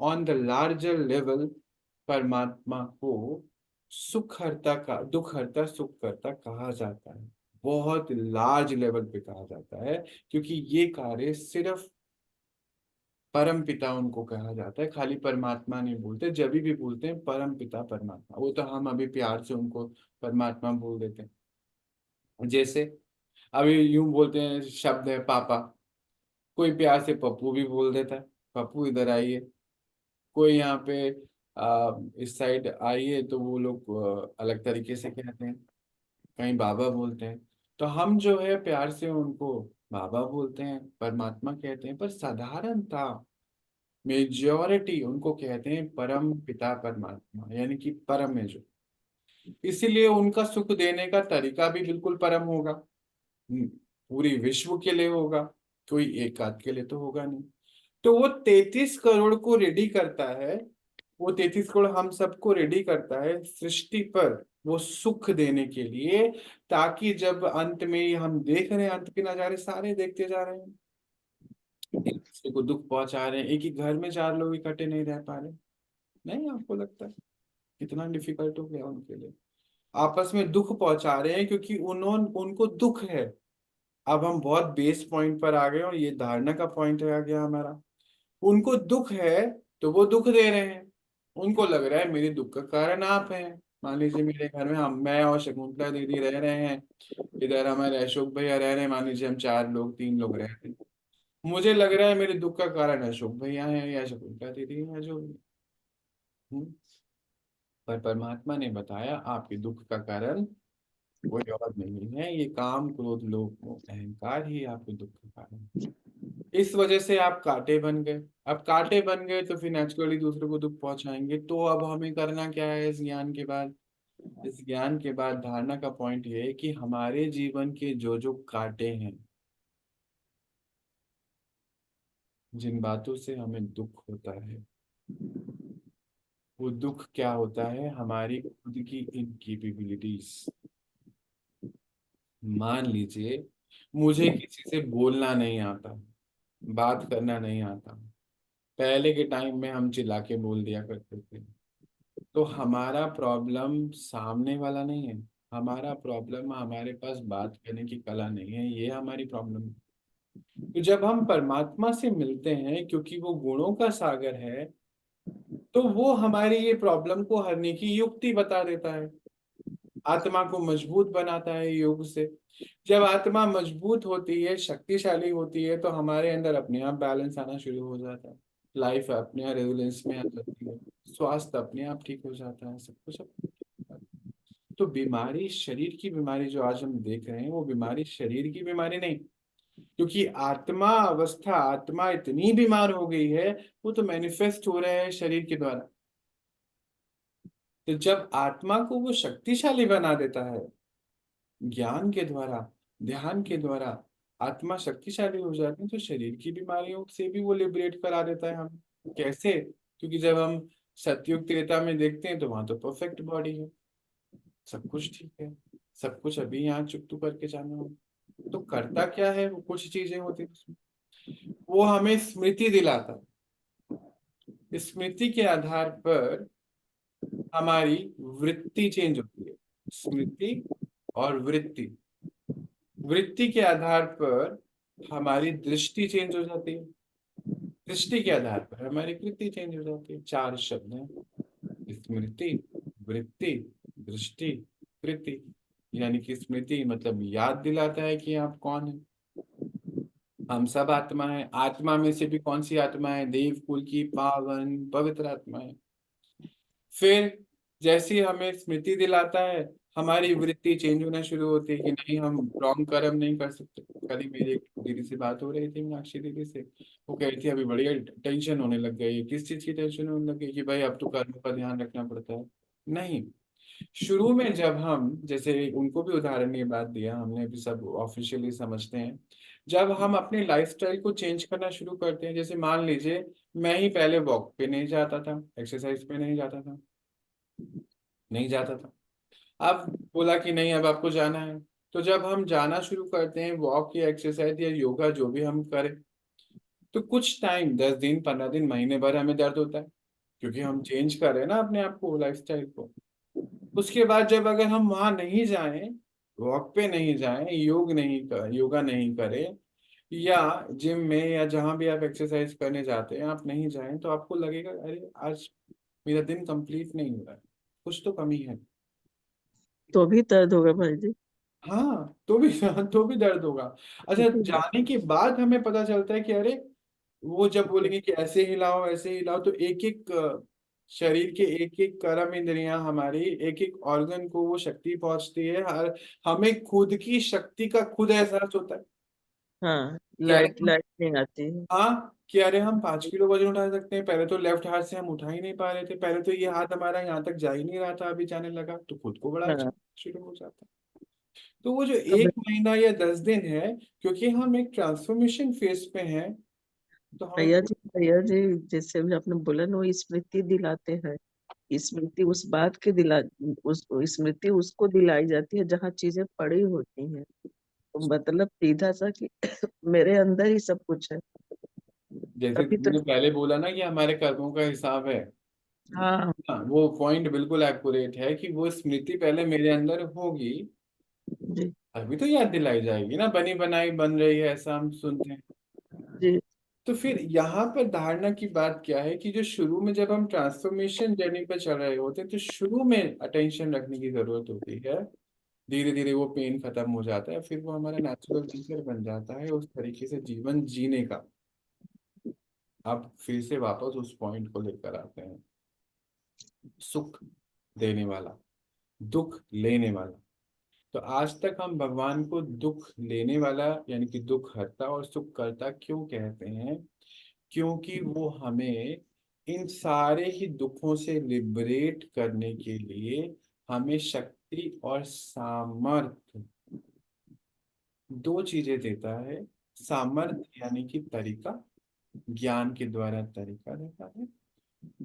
ऑन द लार्जर लेवल परमात्मा को सुख हर्ता का दुख हर्ता सुख करता कहा जाता है। बहुत लार्ज लेवल पे कहा जाता है, क्योंकि ये कार्य सिर्फ परम पिता उनको कहा जाता है, खाली परमात्मा नहीं बोलते। जब भी बोलते हैं परम पिता परमात्मा, वो तो हम अभी प्यार से उनको परमात्मा बोल देते हैं। जैसे अभी यूं बोलते हैं, शब्द है पापा, कोई प्यार से पप्पू भी बोल देता है, पप्पू इधर आइए। कोई यहाँ पे इस साइड आइए तो वो लोग अलग तरीके से कहते हैं, कहीं बाबा बोलते हैं। तो हम जो है प्यार से उनको बाबा बोलते हैं, परमात्मा कहते हैं, पर साधारणता मेजॉरिटी उनको कहते हैं परम पिता परमात्मा, यानी कि परम है जो। इसीलिए उनका सुख देने का तरीका भी बिल्कुल परम होगा। पूरी विश्व के लिए होगा, कोई एक आध के लिए तो होगा नहीं। तो वो 33 करोड़ को रेडी करता है, वो 33 करोड़ हम सबको रेडी करता है सृष्टि पर वो सुख देने के लिए, ताकि जब अंत में हम देख रहे हैं, अंत के नजारे सारे देखते जा रहे हैं, एक दूसरे को दुख पहुंचा रहे हैं, एक ही घर में 4 लोग इकट्ठे नहीं रह पा रहे। नहीं, आपको लगता है कितना डिफिकल्ट हो गया उनके लिए? आपस में दुख पहुंचा रहे हैं क्योंकि उनको दुख है। अब हम बहुत बेस पॉइंट पर आ गए और ये धारणा का पॉइंट आ गया हमारा। उनको दुख है तो वो दुख दे रहे हैं। उनको लग रहा है मेरे दुख का कारण आप हैं। मान लीजिए मेरे घर में हम, मैं और शकुंतला दीदी रह रहे हैं, इधर हमारे अशोक भैया रह रहे हैं, मान लीजिए हम 4 लोग 3 लोग रह रहे हैं। मुझे लग रहा है मेरे दुख का कारण अशोक भैया है या शकुंतला दीदी है, जो भी। हम्म। पर परमात्मा ने बताया आपके दुख का कारण कोई और नहीं है, ये काम क्रोध लोभ मोह अहंकार ही आपके दुख का कारण है। इस वजह से आप कांटे बन गए। अब कांटे बन गए तो फिर नेचुरली दूसरे को दुख पहुंचाएंगे। तो अब हमें करना क्या है इस ज्ञान के बाद? इस ज्ञान के बाद धारणा का पॉइंट ये है कि हमारे जीवन के जो जो कांटे हैं, जिन बातों से हमें दुख होता है, वो दुख क्या होता है? हमारी खुद की इनकेपेबिलिटीज। मान लीजिए मुझे किसी से बोलना नहीं आता, बात करना नहीं आता। पहले के टाइम में हम चिल्ला के बोल दिया करते थे। तो हमारा प्रॉब्लम सामने वाला नहीं है, हमारा प्रॉब्लम हमारे पास बात करने की कला नहीं है, ये हमारी प्रॉब्लम है। तो जब हम परमात्मा से मिलते हैं, क्योंकि वो गुणों का सागर है, तो वो हमारी ये प्रॉब्लम को हरने की युक्ति बता देता है। आत्मा को मजबूत बनाता है योग से। जब आत्मा मजबूत होती है, शक्तिशाली होती है, तो हमारे अंदर अपने आप बैलेंस आना शुरू हो जाता है, लाइफ अपने आप रेगुलेंस में आ जाती है, स्वास्थ्य अपने आप ठीक हो जाता है, सब कुछ तो बीमारी, शरीर की बीमारी जो आज हम देख रहे हैं, वो बीमारी शरीर की बीमारी नहीं, क्योंकि आत्मा अवस्था, आत्मा इतनी बीमार हो गई है, वो तो मैनिफेस्ट हो रहा है शरीर के द्वारा। तो जब आत्मा को वो शक्तिशाली बना देता है ज्ञान के द्वारा, ध्यान के द्वारा, आत्मा शक्तिशाली हो जाती है, तो शरीर की बीमारियों से भी वो लिबरेट करा देता है हम। कैसे? क्योंकि जब हम सतयुग त्रेता में देखते हैं तो वहां तो परफेक्ट बॉडी है, सब कुछ ठीक है, सब कुछ अभी यहाँ चुकतू करके जाना हो। तो करता क्या है? वो कुछ चीजें होती हैं उसमें। वो हमें स्मृति दिलाता है। स्मृति के आधार पर हमारी वृत्ति चेंज होती है। स्मृति और वृत्ति, वृत्ति के आधार पर हमारी दृष्टि चेंज हो जाती है, दृष्टि के आधार पर हमारी कृति चेंज हो जाती है। 4 शब्द हैं, स्मृति, वृत्ति, दृष्टि, कृति। यानी कि स्मृति मतलब याद दिलाता है कि आप कौन है। हम सब आत्मा है, आत्मा में से भी कौन सी आत्मा है? देव कुल की पावन पवित्र आत्मा है। फिर जैसे ही हमें स्मृति दिलाता है, हमारी वृत्ति चेंज होना शुरू होती है कि नहीं, हम रॉन्ग कर्म नहीं कर सकते। कल ही मेरी एक दीदी से बात हो रही थी, मीनाक्षी दीदी से, वो कह रही थी अभी बढ़िया टेंशन होने लग गई है। किस चीज की टेंशन होने लग गई? कि भाई अब तो कर्म का ध्यान रखना पड़ता है। नहीं, शुरू में जब हम, जैसे उनको भी उदाहरण ये बात दिया, हमने भी सब ऑफिशियली समझते हैं, जब हम अपने लाइफस्टाइल को चेंज करना शुरू करते हैं। जैसे मान लीजिए मैं ही पहले वॉक पे नहीं जाता था, एक्सरसाइज पे नहीं जाता था, नहीं जाता था। अब बोला कि नहीं अब आपको जाना है, तो जब हम जाना शुरू करते हैं, वॉक या एक्सरसाइज या योगा जो भी हम करें, तो कुछ टाइम, 10 दिन, 15 दिन, महीने भर हमें दर्द होता है, क्योंकि हम चेंज कर रहे हैं ना अपने आप को, लाइफस्टाइल को। उसके बाद जब अगर हम वहां नहीं जाएं, वॉक पे नहीं जाएं, योगा नहीं करें, या जिम में या जहां भी आप एक्सरसाइज करने जाते हैं आप नहीं जाएं, तो आपको लगेगा अरे आज मेरा दिन कंप्लीट नहीं हो रहा है, कुछ तो कमी है। तो भी दर्द होगा भाई जी। हाँ, तो भी तो भी दर्द होगा। अच्छा, जाने के बाद हमें पता चलता है कि अरे, वो जब बोलेंगे कि ऐसे हिलाओ ऐसे हिलाओ, तो एक एक शरीर के एक एक कर्म इंद्रियां हमारी, एक एक ऑर्गन को वो शक्ति पहुंचती है। हर हमें खुद की शक्ति का खुद एहसास होता है हाँ, कि अरे लाइट लाइट नहीं आती है। हाँ, कि अरे हम 5 किलो वजन उठा सकते हैं। पहले तो लेफ्ट हाथ से हम उठा ही नहीं पा रहे थे, पहले तो ये हाथ हमारा यहाँ तक जा ही नहीं रहा था, अभी जाने लगा, तो खुद को बड़ा अच्छा हाँ, शुरू हो जाता है। तो वो जो अब 1 महीना या 10 दिन है, क्योंकि हम एक ट्रांसफॉर्मेशन फेज पे हैं, तो हमें भैया जी जैसे अभी आपने बोला ना, वो स्मृति दिलाते हैं। स्मृति उस बात की उस स्मृति उसको दिलाई जाती है जहाँ चीजें पड़ी होती हैं। तो मतलब सीधा सा कि मेरे अंदर ही सब कुछ है। जैसे तभी तो। तुमने पहले बोला ना कि हमारे कर्मों का हिसाब है। हाँ हाँ, वो पॉइंट बिल्कुल एक्यूरेट है कि वो स्मृति पहले मेरे अंदर होगी, जी। अभी तो याद दिलाई जाएगी ना, बनी बनाई बन रही है, ऐसा हम सुनते हैं। जी। तो फिर यहाँ पर धारणा की बात क्या है कि जो शुरू में जब हम ट्रांसफॉर्मेशन जर्नी पर चल रहे होते हैं, तो शुरू में अटेंशन रखने की जरूरत होती है। धीरे धीरे वो पेन खत्म हो जाता है, फिर वो हमारा नेचुरल नेचर बन जाता है उस तरीके से जीवन जीने का। अब फिर से वापस उस पॉइंट को लेकर आते हैं, सुख देने वाला, दुख लेने वाला। तो आज तक हम भगवान को दुख लेने वाला यानी कि दुख हरता और सुख करता क्यों कहते हैं? क्योंकि वो हमें इन सारे ही दुखों से लिबरेट करने के लिए हमें शक्ति और सामर्थ्य, 2 चीजें देता है। सामर्थ्य यानी कि तरीका, ज्ञान के द्वारा तरीका देता है,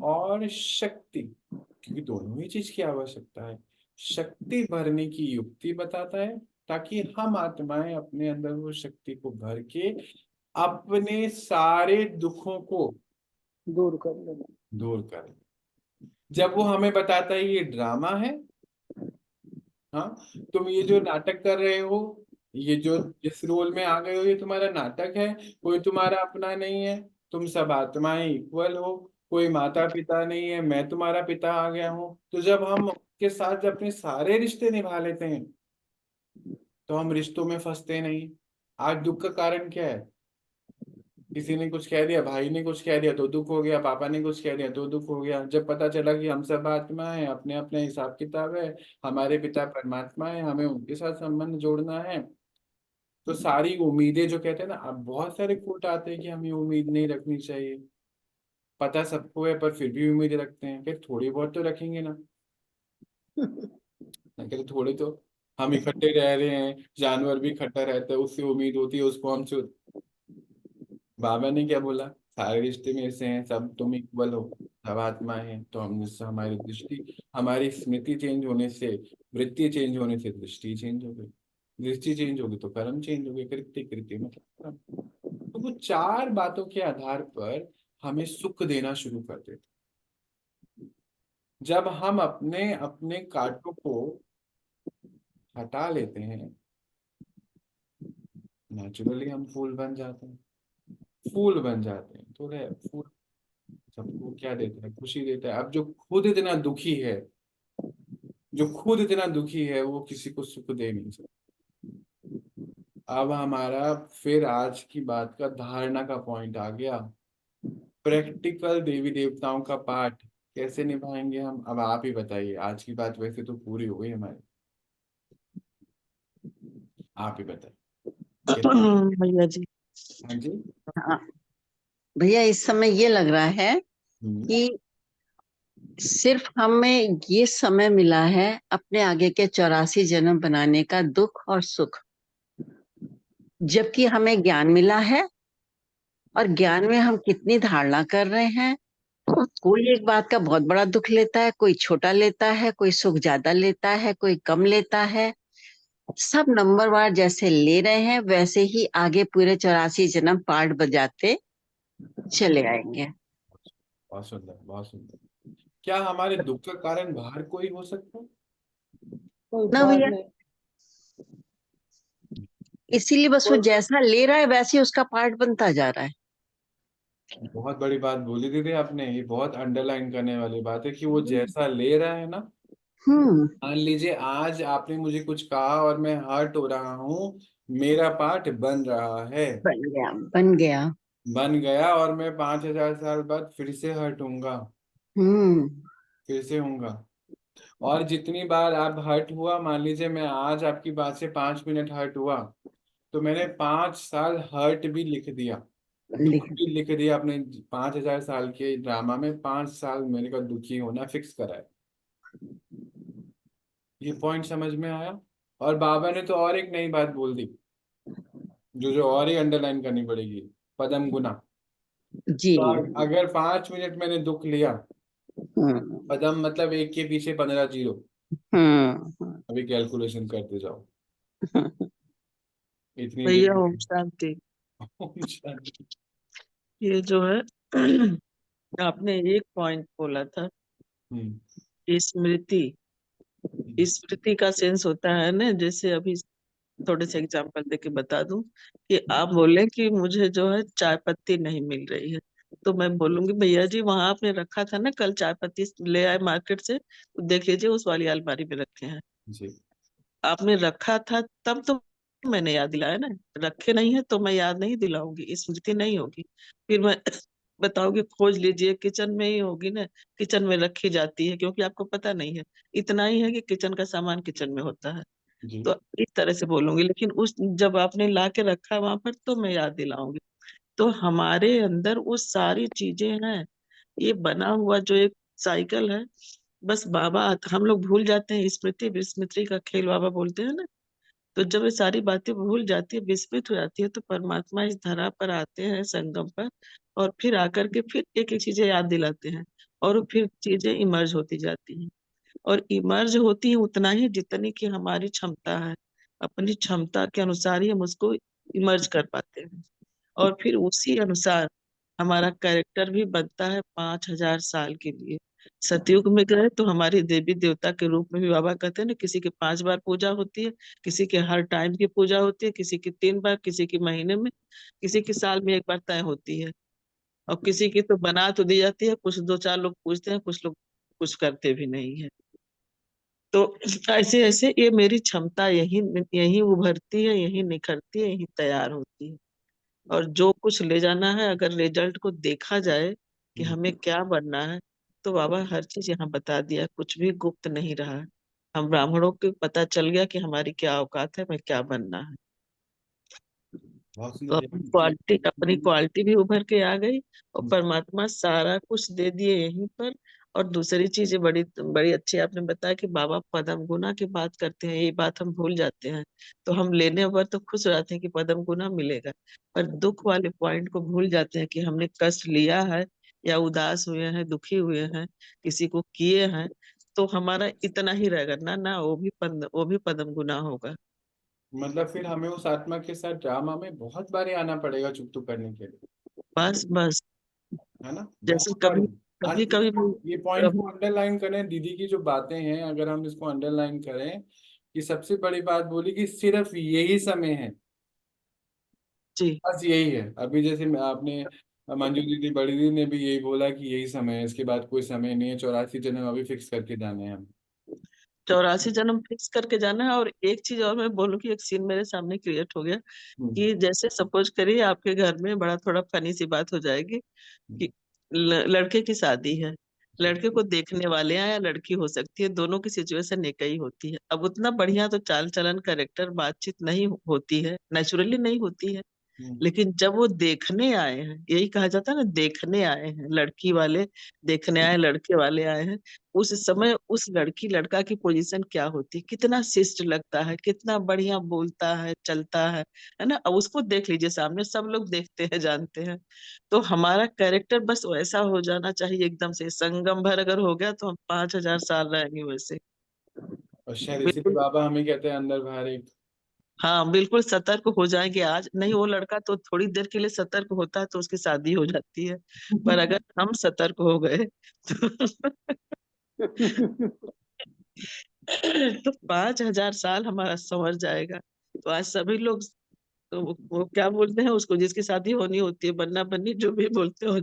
और शक्ति, क्योंकि दोनों ही चीज की आवश्यकता है। शक्ति भरने की युक्ति बताता है, ताकि हम आत्माएं अपने अंदर वो शक्ति को भर के अपने सारे दुखों को दूर कर लेना। दूर करें। जब वो हमें बताता है ये ड्रामा है, हाँ, तुम ये जो नाटक कर रहे हो, ये जो जिस रोल में आ गए हो, ये तुम्हारा नाटक है, कोई तुम्हारा अपना नहीं है, तुम सब आत्माएं इक्वल हो, कोई माता पिता नहीं है, मैं तुम्हारा पिता आ गया हूँ। तो जब हम के साथ जब अपने सारे रिश्ते निभा लेते हैं, तो हम रिश्तों में फंसते नहीं। आज दुख का कारण क्या है? किसी ने कुछ कह दिया, भाई ने कुछ कह दिया तो दुख हो गया, पापा ने कुछ कह दिया तो दुख हो गया। जब पता चला कि हम सब आत्मा है, अपने अपने हिसाब किताब है, हमारे पिता परमात्मा है, हमें उनके साथ संबंध जोड़ना है, तो सारी उम्मीदें जो कहते हैं ना, अब बहुत सारे कोट आते हैं कि हमें उम्मीद नहीं रखनी चाहिए, पता सबको है पर फिर भी उम्मीद रखते हैं। फिर थोड़ी बहुत तो रखेंगे ना, मैं कहते थोड़ी तो, हम इकट्ठे रह रहे हैं, जानवर भी इकट्ठा रहता है, उससे उम्मीद होती है उसको हमसे। बाबा ने क्या बोला? सारे रिश्ते में से हैं, सब तुम इक्वल हो, सब आत्मा है। तो हम हमारी दृष्टि, हमारी स्मृति चेंज होने से, वृत्ति चेंज होने से दृष्टि चेंज हो गई, दृष्टि चेंज होगी तो कर्म चेंज हो गए, कृत्य कृत्य मतलब कर्म। तो वो 4 बातों के आधार पर हमें सुख देना शुरू कर देते। जब हम अपने अपने कांटों को हटा लेते हैं, नेचुरली हम फूल बन जाते हैं। फूल बन जाते हैं तो फूल सबको क्या देता है? खुशी देता है। अब जो खुद इतना दुखी है, जो खुद इतना दुखी है, वो किसी को सुख दे नहीं सकता। अब हमारा फिर आज की बात का धारणा का पॉइंट आ गया। प्रैक्टिकल देवी देवताओं का पाठ कैसे निभाएंगे हम? अब आप ही बताइए। आज की बात वैसे तो पूरी हो गई हमारी, आप ही बताइए कैसे? भैया जी। हाँ जी। हाँ, भैया इस समय ये लग रहा है हम्म, कि सिर्फ हमें ये समय मिला है अपने आगे के 84 जन्म बनाने का, दुख और सुख, जबकि हमें ज्ञान मिला है। और ज्ञान में हम कितनी धारणा कर रहे हैं। कोई एक बात का बहुत बड़ा दुख लेता है, कोई छोटा लेता है, कोई सुख ज्यादा लेता है, कोई कम लेता है। सब नंबरवार जैसे ले रहे हैं, वैसे ही आगे पूरे 84 जन्म पार्ट बजाते चले आएंगे। बहुत सुंदर, बहुत सुंदर। क्या हमारे दुख का कारण बाहर कोई हो सकता है? कोई ना बात भैया, नहीं। इसीलिए बस वो कोई जैसा ले रहा है वैसे ही उसका पार्ट बनता जा रहा है। बहुत बड़ी बात बोली दीदी आपने। ये बहुत अंडरलाइन करने वाली बात है कि वो जैसा ले रहा है ना। हम्म। मान लीजिए आज आपने मुझे कुछ कहा और मैं हर्ट हो रहा हूँ, मेरा पार्ट बन रहा है, बन गया, बन गया। बन गया, और मैं 5,000 साल बाद फिर से हर्ट होऊंगा, हम्म। फिर से होऊंगा। और जितनी बार आप हर्ट हुआ, मान लीजिए मैं आज आपकी बात से 5 मिनट हर्ट हुआ, तो मैंने 5 साल हर्ट भी लिख दिया, दुख लिख। भी लिख दिया। अपने 5,000 साल के ड्रामा में 5 साल मेरे का दुखी होना फिक्स करा है। ये पॉइंट समझ में आया? और बाबा ने तो और एक नई बात बोल दी, जो जो और ही अंडरलाइन करनी पड़ेगी, पदम गुना। जी। तो अगर 5 मिनट मैंने दुख लिया, हम्म। पदम मतलब एक के पीछे 15 जीरो। हम्म। अभी कैलकुलेशन करते जाओ, इतनी भैया देर ओम शांति। में। ये जो है आपने एक पॉइंट बोला था, हम्म, स्मृति। स्मृति का सेंस होता है ना, जैसे अभी थोड़े से एग्जांपल देके बता दूं कि आप बोले कि मुझे जो है चाय पत्ती नहीं मिल रही है, तो मैं बोलूंगी भैया जी वहां आपने रखा था ना कल चाय पत्ती ले आए मार्केट से, तो देख लीजिए उस वाली अलमारी में रखे हैं। जी। आपने रखा था तब तो मैंने याद दिलाया ना, रखे नहीं है तो मैं याद नहीं दिलाऊंगी, स्मृति नहीं होगी। फिर मैं बताओगे खोज लीजिए, किचन में ही होगी ना, किचन में रखी जाती है क्योंकि आपको पता नहीं है। इतना ही है कि किचन का सामान किचन में होता है। जी। तो इस तरह से बोलूंगी, लेकिन उस जब आपने ला के रखा वहां पर तो मैं याद दिलाऊंगी। तो हमारे अंदर वो सारी चीजें हैं, ये बना हुआ जो एक साइकिल है। बस बाबा हम लोग भूल जाते हैं, स्मृति विस्मृति का खेल बाबा बोलते हैं ना। तो जब ये सारी बातें भूल जाती है, विस्मृत हो जाती है, तो परमात्मा इस धरा पर आते हैं संगम पर, और फिर आकर के फिर एक एक चीजें याद दिलाते हैं, और फिर चीजें इमर्ज होती जाती हैं। और इमर्ज होती है उतना ही जितनी की हमारी क्षमता है। अपनी क्षमता के अनुसार ही हम उसको इमर्ज कर पाते हैं, और फिर उसी अनुसार हमारा कैरेक्टर भी बनता है 5,000 साल के लिए। सतयुग में गए तो हमारी देवी देवता के रूप में भी बाबा कहते हैं ना, किसी की 5 बार पूजा होती है, किसी के हर टाइम की पूजा होती है, किसी की 3 बार, किसी की महीने में, किसी की साल में एक बार तय होती है। और किसी की तो बना तो दी जाती है, कुछ 2-4 लोग पूछते हैं, कुछ लोग कुछ करते भी नहीं है। तो ऐसे ऐसे ये मेरी क्षमता यही यही उभरती है, यही निखरती है, यही तैयार होती है। और जो कुछ ले जाना है, अगर रिजल्ट को देखा जाए कि हमें क्या बनना है, तो बाबा हर चीज यहाँ बता दिया, कुछ भी गुप्त नहीं रहा। हम ब्राह्मणों को पता चल गया कि हमारी क्या औकात है, हमें क्या बनना है। बहुत तो सुंदर अपनी क्वालिटी, अपनी क्वालिटी भी उभर के आ गई, और परमात्मा सारा कुछ दे दिए यहीं पर। और दूसरी चीज ये बड़ी बड़ी अच्छी आपने बताया कि बाबा पदम गुना की बात करते हैं, ये बात हम भूल जाते हैं। तो हम लेने पर तो खुश हो जाते हैं कि पदम गुना मिलेगा, पर दुख वाले पॉइंट को भूल जाते हैं कि हमने कष्ट लिया है, या उदास हुए हैं, दुखी हुए हैं, किसी को किए हैं, तो हमारा इतना ही रहेगा ना, ना वो भी पदम गुना होगा। मतलब फिर हमें उस आत्मा के साथ ड्रामा में बहुत बारी आना पड़ेगा चुप करने के लिए, बस बस। है ना? जैसे बहुत कभी बारी। कभी कभी ये पॉइंट को अंडरलाइन करें, दीदी की जो बातें हैं अगर हम इसको अंडरलाइन करें कि सबसे बड़ी बात बोली कि सिर्फ यही समय है, जी बस यही है। अभी जैसे आपने मंजू दीदी बड़ी दीदी ने भी यही बोला कि यही समय है, इसके बाद कोई समय नहीं है, 84 जन्म अभी फिक्स करके जाने हैं हम। 84 जन्म फिक्स करके जाना है। और एक चीज और मैं बोलूं कि एक सीन मेरे सामने क्रिएट हो गया कि जैसे सपोज करिए आपके घर में बड़ा थोड़ा फनी सी बात हो जाएगी कि लड़के की शादी है, लड़के को देखने वाले हैं या लड़की हो सकती है, दोनों की सिचुएशन एक ही होती है। अब उतना बढ़िया तो चाल चलन कैरेक्टर बातचीत नहीं होती है, नेचुरली नहीं होती है। लेकिन जब वो देखने आए हैं, यही कहा जाता है ना, देखने आए हैं, लड़की वाले देखने आए, लड़के वाले आए हैं, उस समय उस लड़की लड़का की पोजीशन क्या होती, कितना शिष्ट लगता है, कितना बढ़िया बोलता है, चलता है ना। अब उसको देख लीजिए, सामने सब लोग देखते हैं, जानते हैं। तो हमारा कैरेक्टर बस वैसा हो जाना चाहिए, एकदम से संगम भर अगर हो गया तो हम 5000 साल रहेंगे वैसे। और शायद इसीलिए बिल्कुल, बाबा हमें कहते हैं अंदर बाहर एक। हाँ बिल्कुल सतर्क हो जाएंगे। आज नहीं, वो लड़का तो थोड़ी देर के लिए सतर्क होता है तो उसकी शादी हो जाती है, पर अगर हम सतर्क हो गए तो तो 5000 साल हमारा संवर जाएगा। तो आज सभी लोग, तो वो क्या बोलते हैं उसको, जिसकी शादी होनी होती है, बन्ना बन्नी जो भी बोलते हो,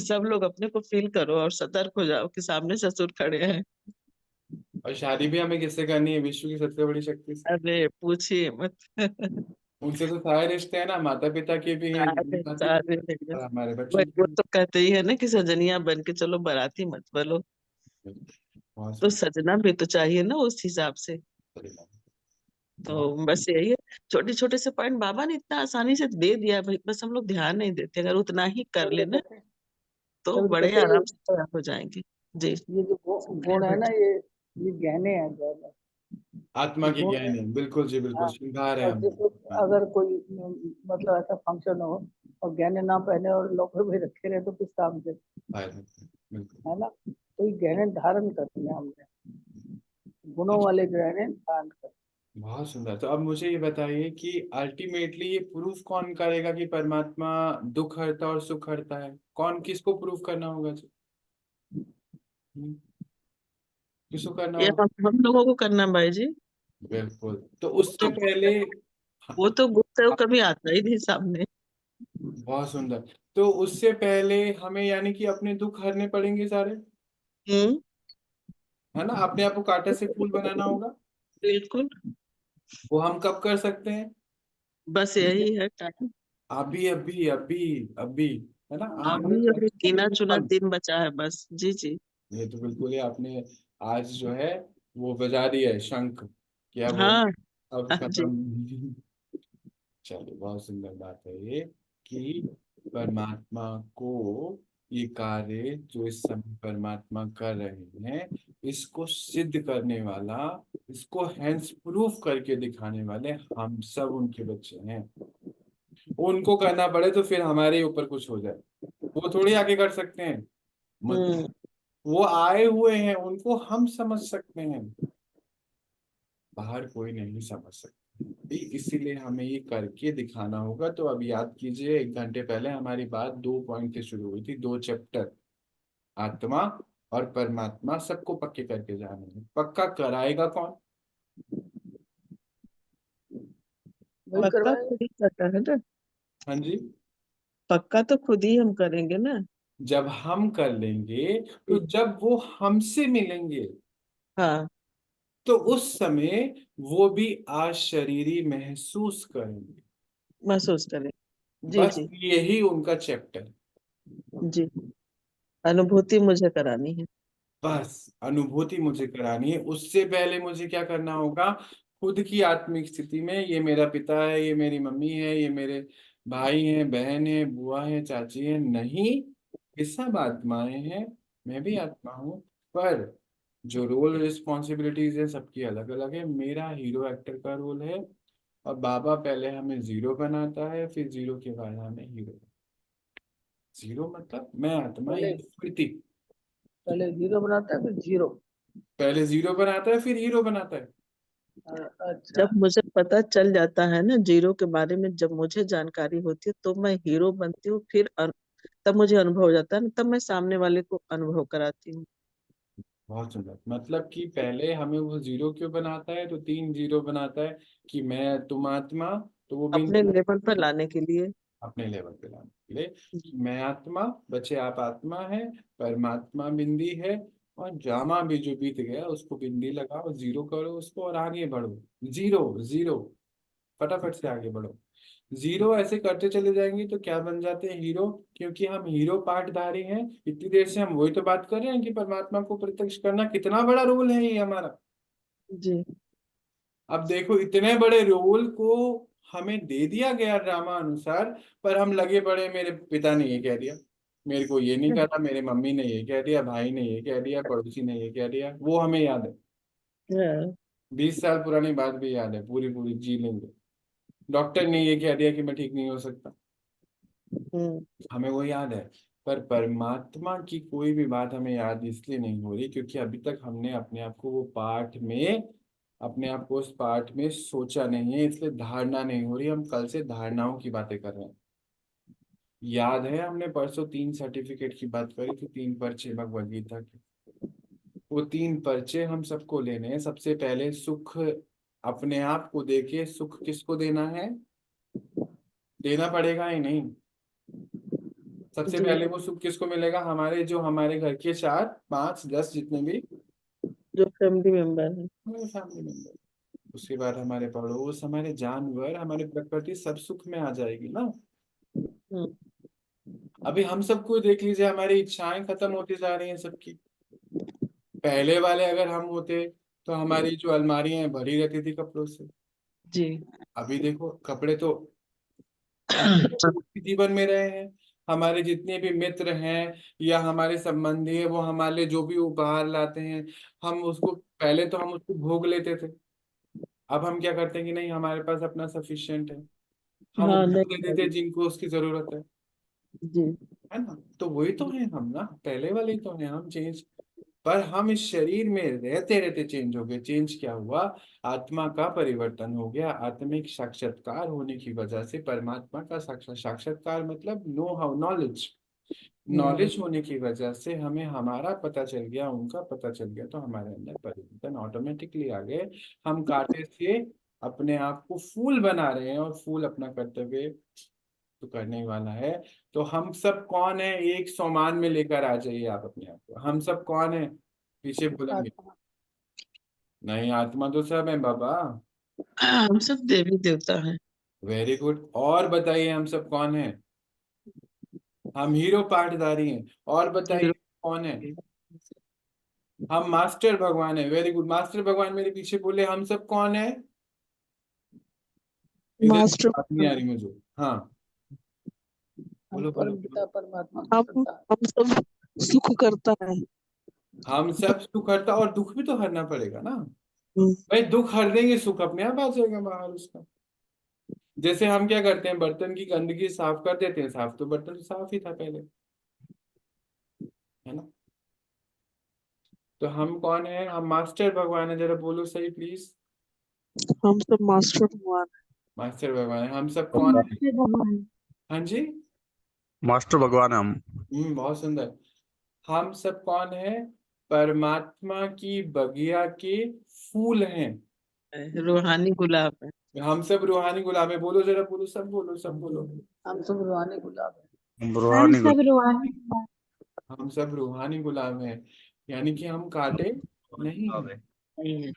सब लोग अपने को फील करो और सतर्क हो जाओ कि सामने ससुर खड़े हैं। और शादी भी हमें किससे करनी है? विश्व की सबसे बड़ी शक्ति से। अरे पूछिए मत। उनसे तो सारे रिश्ते हैं ना, माता पिता के भी हैं, सारे जीवन साथी सारे के भी, और हमारे वो बच्चों के वो भी। तो कहते ही है ना कि सजनिया बन के चलो, बाराती मत बोलो। बहुत तो सुंदर। सजना भी तो चाहिए ना उस हिसाब से। बहुत। तो बस यही है, छोटे छोटे से पॉइंट बाबा ने इतना आसानी से दे दिया है भाई, बस हम लोग ध्यान नहीं देते। अगर उतना ही कर तभी तो लेना कहते हैं, तो तभी तो बड़े कहते हैं आराम से तैयार हो जाएंगे। जी ये जो गुण है ना, ये गहने हैं गहने। आत्मा की गुण है। ज्ञान है, बिल्कुल जी बिल्कुल, हाँ। श्रृंगार है और हम। जैसे अगर कोई मतलब ऐसा फंक्शन हो और गहने ना पहने और लॉकर में रखे रहे तो किस काम के, बिल्कुल। है ना। तो ये गहने धारण करने हैं हमने, गुणों वाले गहने धारण करने। बहुत सुंदर। तो अब मुझे ये बताइए कि अल्टीमेटली ये प्रूफ कौन करेगा कि परमात्मा दुख हरता और सुख हरता है? कौन, किसको प्रूफ करना होगा जी? हम्म, किसको करना ये होगा? हम लोगों को करना है भाई जी। बिल्कुल। तो वो उससे तो पहले, वो तो गुप्त है, वो कभी आता ही नहीं सामने। बहुत सुंदर। तो उससे पहले हमें यानी कि अपने दुख हरने पड़ेंगे सारे, हम्म। है ना? अपने आप को कांटे से फूल बनाना होगा। बिल्कुल। वो हम कब कर सकते हैं? बस यही है टाइम। अभी अभी अभी अभी, है ना? आज अभी अभी गिना चुना कल। दिन बचा है बस। जी जी। ये तो बिल्कुल ही आपने आज जो है वो बजा दिया है शंख, क्या वो हाँ अब हाँ जी। खत्म। चलिए, बहुत सुंदर बात है ये कि परमात्मा को ये कार्य जो इस समय परमात्मा कर रहे हैं, इसको सिद्ध करने वाला, इसको हैंड्स प्रूफ करके दिखाने वाले हम सब उनके बच्चे हैं। उनको करना पड़े तो फिर हमारे ऊपर कुछ हो जाए, वो थोड़ी आगे कर सकते हैं। हम्म। वो आए हुए हैं, उनको हम समझ सकते हैं, बाहर कोई नहीं समझ सकता। इसीलिए हमें ये करके दिखाना होगा। तो अब याद कीजिए, 1 घंटे पहले हमारी बात 2 पॉइंट से शुरू हुई थी, 2 चैप्टर, आत्मा और परमात्मा, सबको पक्के करके जाने हैं। पक्का कराएगा कौन? वही पक्का करवाएगा। खुद ही करता है ना। हाँ जी। पक्का तो खुद ही हम करेंगे ना। जब हम कर लेंगे, तो जी। जब वो हमसे मिलेंगे, हाँ तो उस समय वो भी आशरीरी महसूस करेंगे। महसूस करें। जी बस जी। यही उनका चैप्टर। जी। अनुभूति मुझे करानी है। बस अनुभूति मुझे करानी है। उससे पहले मुझे क्या करना होगा? खुद की आत्मिक स्थिति में, ये मेरा पिता है, ये मेरी मम्मी है, ये मेरे भाई हैं, बहन है, बुआ है, चाची है, नहीं, ये सब आत्माएं हैं, मैं भी आत्मा हूँ। पर जो रोल रिस्पॉन्सिबिलिटीज है सबकी अलग अलग है। मेरा हीरो एक्टर का रोल है, और बाबा पहले हमें जीरो बनाता है, फिर जीरो के बाद हमें हीरो। जीरो मतलब मैं आत्मा, पहले ये स्मृति। पहले जीरो बनाता है फिर जीरो। पहले जीरो बनाता है, फिर हीरो बनाता है। अच्छा। जब मुझे पता चल जाता है ना जीरो के बारे में, जब मुझे जानकारी होती है तो मैं हीरो बनती हूँ, फिर तब मुझे अनुभव हो जाता है, तब मैं सामने वाले को अनुभव कराती हूँ। बहुत सुंदर। मतलब कि पहले हमें वो जीरो क्यों बनाता है, तो 3 जीरो बनाता है कि मैं तुम आत्मा, तो वो अपने बिंदु लेवल पर लाने के लिए। अपने लेवल पे लाने के लिए कि मैं आत्मा, बच्चे आप आत्मा है, परमात्मा बिंदी है, और ड्रामा भी जो बीत गया उसको बिंदी लगाओ, जीरो करो उसको और आगे बढ़ो। जीरो जीरो, फटाफट से आगे बढ़ो। जीरो ऐसे करते चले जाएंगे तो क्या बन जाते हैं, हीरो। क्योंकि हम हीरो पाठधारी हैं, इतनी देर से हम वही तो बात कर रहे हैं कि परमात्मा को प्रत्यक्ष करना कितना बड़ा रोल है ये हमारा। जी। अब देखो इतने बड़े रोल को हमें दे दिया गया ड्रामा अनुसार, पर हम लगे पड़े, मेरे पिता ने ये कह दिया, मेरे को ये नहीं कहा, मेरे मम्मी ने ये कह दिया, भाई ने ये कह दिया, पड़ोसी ने ये कह दिया, वो हमें याद है। हाँ। 20 साल पुरानी बात भी याद है, पूरी पूरी जी लेंगे। डॉक्टर ने ये कह दिया कि मैं ठीक नहीं हो सकता, हम्म। हमें वो याद है। पर परमात्मा की कोई भी बात हमें याद इसलिए नहीं हो रही क्योंकि अभी तक हमने अपने आप को वो पाठ में, अपने आप को उस पाठ में सोचा नहीं है, इसलिए धारणा नहीं हो रही। हम कल से धारणाओं की बातें कर रहे हैं। याद है हमने परसों 3 सर्टिफिकेट की बात करी थी, 3 पर्चे भगवद गीता के। वो 3 पर्चे हम सबको लेने हैं। सबसे पहले सुख अपने आप को देके, सुख किसको देना है, देना पड़ेगा ही नहीं। सबसे जी। पहले वो सुख किसको मिलेगा, हमारे जो हमारे घर के 4 5 10 जितने भी जो फैमिली मेंबर है। हमारे फैमिली मेंबर, उसके बाद हमारे पड़ोस, हमारे जानवर, हमारी प्रकृति, सब सुख में आ जाएगी ना। हम्म। अभी हम सबको देख लीजिए, हमारी इच्छाएं खत्म होती जा रही हैं सबकी। पहले वाले अगर हम होते तो हमारी जो अलमारियां भरी रहती थी कपड़ों से। जी। अभी देखो कपड़े तो जीवन में रहे हैं। हमारे जितने भी मित्र हैं या हमारे संबंधी हैं, वो हमारे लिए जो भी उपहार लाते हैं, हम उसको, पहले तो हम उसको भोग लेते थे, अब हम क्या करते हैं कि नहीं, हमारे पास अपना सफिशिएंट है, हम हाँ, उसको दे देते नहीं। हैं जिनको उसकी जरूरत जी। है ना। तो वही तो है हम ना, पहले वाले ही तो हैं हम। चेंज, पर हम इस शरीर में रहते रहते चेंज हो गए। चेंज क्या हुआ, आत्मा का परिवर्तन हो गया। आत्मिक साक्षात्कार होने की वजह से परमात्मा का साक्षात्कार मतलब know how, knowledge, hmm. Knowledge होने की वजह से हमें हमारा पता चल गया, उनका पता चल गया, तो हमारे अंदर परिवर्तन ऑटोमेटिकली आ गए। हम कांटे से अपने आप को फूल बना रहे हैं, और फूल अपना कर्तव्य तो करने ही वाला है। तो हम सब कौन है, एक समान में लेकर आ जाइए आप अपने आप को। हम सब कौन है, पीछे बोलेंगे, आत्मा। नहीं आत्मा तो सब है बाबा। हम सब देवी देवता हैं। वेरी गुड, और बताइए हम सब कौन है, हम हीरो पाठधारी हैं। और बताइए हीरो। कौन है, हम मास्टर भगवान है। वेरी गुड, मास्टर भगवान मेरे पीछे बोले, हम सब कौन है, इधर मास्टर। बात नहीं आ रही मुझे। हाँ, हम बोलो बोलो परम बोलो। पिता परमात्मा की हम संतान। हम सब सुख करता है। हम सब सुख हरता, और दुख भी तो हरना पड़ेगा ना हम्म। भाई। दुख हर देंगे, सुख अपने आप आ जाएगा बाहर उसका। जैसे हम क्या करते हैं, बर्तन की गंदगी साफ कर देते हैं, साफ तो बर्तन तो साफ ही था पहले, है ना। तो हम कौन है, हम मास्टर भगवान है। जरा बोलो सही प्लीज, हम सब मास्टर भगवान मास्टर भगवान है। हम सब कौन है, भगवान। हाँ जी, मास्टर भगवान है हम। बहुत सुंदर। हम सब कौन है, परमात्मा की बगिया के फूल हैं। है, रूहानी गुलाब है। हम सब रूहानी गुलाब है। बोलो जरा, बोलो, सब बोलो, सब बोलो। हम सब रूहानी गुलाब है। हम हम रूहानी सब रुआनी। हम सब रूहानी गुलाब हैं, यानी कि हम काटे नहीं हैं। नहीं है।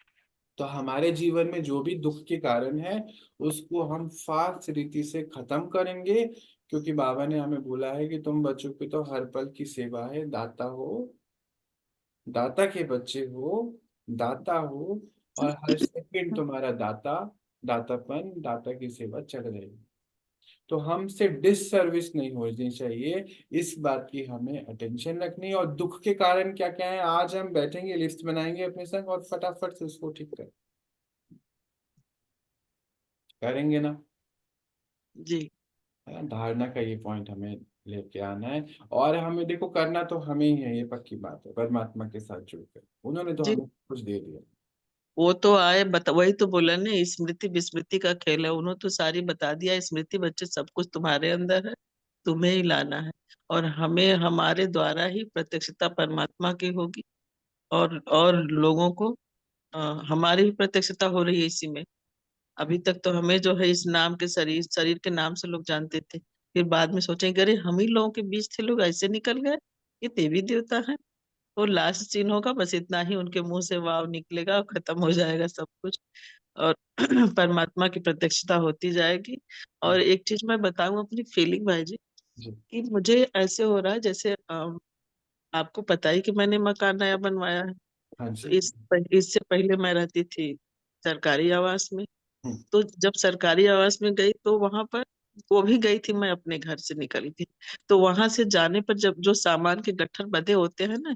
तो हमारे जीवन में जो भी दुख के कारण है, उसको हम फास्ट रीति से खत्म करेंगे। क्योंकि बाबा ने हमें बोला है कि तुम बच्चों की तो हर पल की सेवा है, दाता हो, दाता के बच्चे हो, दाता हो, और हर सेकंड तुम्हारा दाता, दातापन, दाता की सेवा चल रही है। तो हमसे डिस सर्विस नहीं होनी चाहिए, इस बात की हमें अटेंशन रखनी है। और दुख के कारण क्या क्या है, आज हम बैठेंगे, लिस्ट बनाएंगे अपने संग, और फटाफट से उसको ठीक करेंगे ना। जी। धारणा का ये पॉइंट हमें लेके आना है। और हमें देखो, करना तो हमें ही है, ये पक्की बात है। परमात्मा के साथ जुड़कर उन्होंने तो जी। हमें कुछ दे दिया। वो तो आए बता, वही तो बोला ना, स्मृति विस्मृति का खेल है। उन्होंने तो सारी बता दिया, स्मृति बच्चे सब कुछ तुम्हारे अंदर है। तुम्हें ही लाना है, और हमें हमारे द्वारा ही प्रत्यक्षता परमात्मा की होगी, और लोगों को अ, हमारी भी प्रत्यक्षता हो रही है इसी में। अभी तक तो हमें जो है इस नाम के शरीर शरीर के नाम से लोग जानते थे, फिर बाद में सोचेंगे अरे हम ही लोगों के बीच थे, लोग ऐसे निकल गए, ये देवी देवता है। वो लास्ट सीन होगा, बस इतना ही उनके मुंह से वाव निकलेगा और खत्म हो जाएगा सब कुछ, और परमात्मा की प्रत्यक्षता होती जाएगी। और एक चीज मैं बताऊं अपनी फीलिंग भाई जी, जी। कि मुझे ऐसे हो रहा है जैसे आपको पता ही कि मैंने मकान नया बनवाया है। हाँ तो जी। इससे पहले मैं रहती थी सरकारी आवास में। हम्म, तो जब सरकारी आवास में गई तो वहां पर, वो भी गई थी, मैं अपने घर से निकली थी, तो वहां से जाने पर जब जो सामान के गट्ठर बंधे होते हैं ना,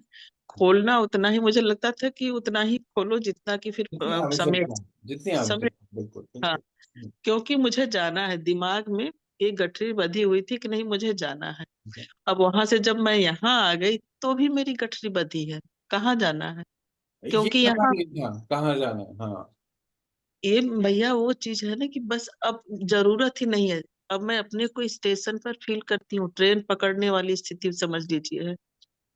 खोलना उतना ही मुझे लगता था कि उतना ही खोलो जितना कि फिर जितनी समेट आवश्यकता है, जितनी समेट। आवश्यकता है, बिल्कुल हाँ, बिल्कुल। क्योंकि मुझे जाना है, दिमाग में एक गठरी बंधी हुई थी कि नहीं मुझे जाना है। हम्म। अब वहां से जब मैं यहाँ आ गई तो भी मेरी गठरी बंधी है, कहाँ जाना है? ये क्योंकि पता यहाँ, नहीं था कहाँ जाना है। हाँ। ये भैया वो चीज है ना कि बस अब जरूरत ही नहीं है। अब मैं अपने को स्टेशन पर फील करती हूँ, ट्रेन पकड़ने वाली स्थिति समझ लीजिए है।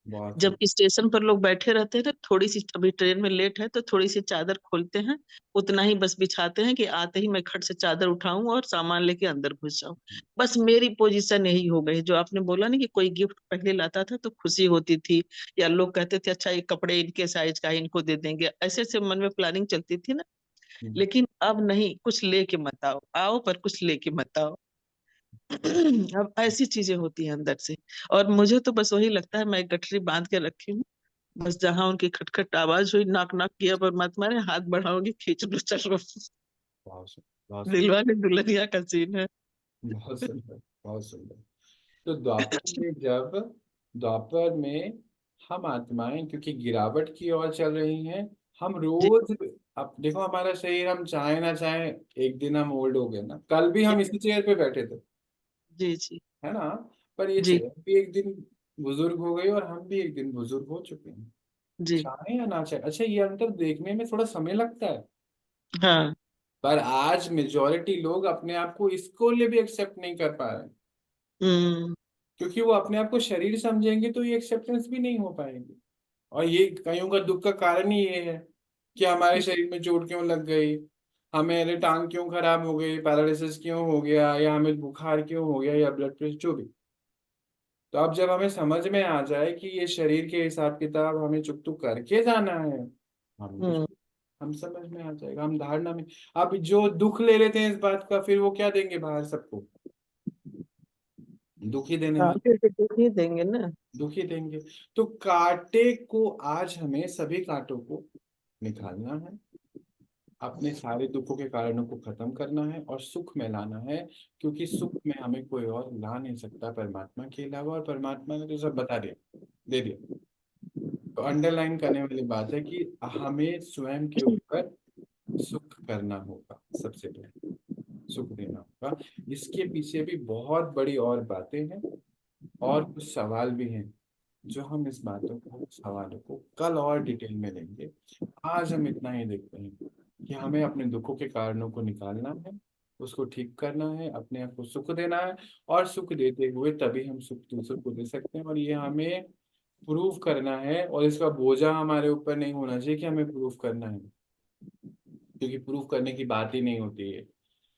बहुत जब सही। स्टेशन पर लोग बैठे रहते हैं ना, थोड़ी सी अभी ट्रेन में लेट है तो थोड़ी सी चादर खोलते हैं, उतना ही बस बिछाते हैं कि आते ही मैं खट से चादर उठाऊं और सामान लेके अंदर घुस जाऊं। बस मेरी पोजीशन यही हो गई। जो आपने बोला ना कि कोई गिफ्ट पहले लाता था तो खुशी होती थी, या लोग कहते थे अच्छा ये कपड़े इनके साइज का है, इनको दे देंगे, ऐसे ऐसे मन में प्लानिंग चलती थी ना। हम्म। लेकिन अब नहीं, कुछ लेके मत आओ, आओ पर कुछ लेके मत आओ। अब ऐसी चीजें होती हैं अंदर से। और मुझे तो बस वही लगता है, मैं गठरी बांध के रखी हूँ, बस जहां उनकी खटखट आवाज हुई, नाक नाक किया परमात्मा ने, हाथ बढ़ाओगे खींच लो चलो। बहुत सुंदर, बहुत सुंदर, दिलवाले दुल्हनिया का सीन है। बहुत सुंदर, बहुत सुंदर। तो द्वापर में हम आत्माएं क्योंकि गिरावट की ओर चल रही हैं। हम जी रोज, अब देखो हमारा शरीर, हम चाहे ना चाहे एक दिन हम ओल्ड हो गए ना, कल भी हम इसी चेयर पे बैठे थे, जी जी है ना। पर ये जी चेयर भी एक दिन बुजुर्ग हो गई और हम भी एक दिन बुजुर्ग हो चुके हैं, जी। चाहे या ना चाहे। अच्छा, ये अंतर देखने में थोड़ा समय लगता है, हाँ। पर आज मेजोरिटी लोग अपने आप को इसको लिए भी एक्सेप्ट नहीं कर पा रहे, हम्म क्योंकि वो अपने आप को शरीर समझेंगे तो ये एक्सेप्टेंस भी नहीं हो पाएंगे। और ये कईयों का दुख का कारण ही ये है कि हमारे शरीर में चोट क्यों लग गई, हमें अरे टांग क्यों खराब हो गई, पैरालिसिस क्यों हो गया, या हमें बुखार क्यों हो गया, या ब्लड प्रेशर, जो भी। तो अब जब हमें समझ में आ जाए कि ये शरीर के हिसाब किताब हमें चुक तो करके जाना है, हम्म। हम समझ में आ जाएगा, हम धारणा में। अब जो दुख ले लेते हैं इस बात का, फिर वो क्या देंगे बाहर सबको? दुखी देने हाँ, वाले, फिर तो दुख ही देंगे ना। दुखी देंगे। तो कांटे को आज हमें, सभी कांटों को निकालना है, अपने सारे दुखों के कारणों को खत्म करना है और सुख में लाना है, क्योंकि सुख में हमें कोई और ला नहीं सकता परमात्मा के अलावा, और परमात्मा ने तो सब बता दिया, दे दिया। तो अंडरलाइन करने वाली बात है कि हमें स्वयं के ऊपर सुख करना होगा, सबसे पहले सुख देना होगा। इसके पीछे भी बहुत बड़ी और बातें हैं और कुछ सवाल भी हैं, जो हम इस बातों को, सवालों को कल और डिटेल में लेंगे। आज हम इतना ही देखते हैं कि हमें अपने दुखों के कारणों को निकालना है, उसको ठीक करना है, अपने आप को सुख देना है, और सुख देते हुए तभी हम सुख दूसरों को दे सकते हैं। और ये हमें प्रूव करना है, और इसका बोझा हमारे ऊपर नहीं होना चाहिए कि हमें प्रूव करना है, क्योंकि प्रूव करने की बात ही नहीं होती है।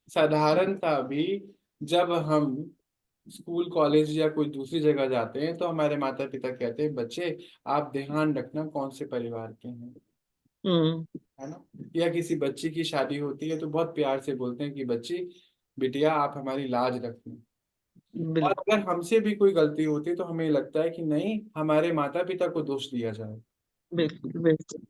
साधारणता भी, जब हम स्कूल कॉलेज या कोई दूसरी जगह जाते हैं तो हमारे माता पिता कहते हैं बच्चे आप ध्यान रखना कौन से परिवार के हैं, हम्म। है ना। या किसी बच्ची की शादी होती है तो बहुत प्यार से बोलते हैं कि बच्ची, बिटिया आप हमारी लाज रखना। और बिल्कुल अगर हमसे भी कोई गलती होती है तो हमें लगता है कि नहीं, हमारे माता पिता को दोष दिया जाए। बिल्कुल बिल्कुल।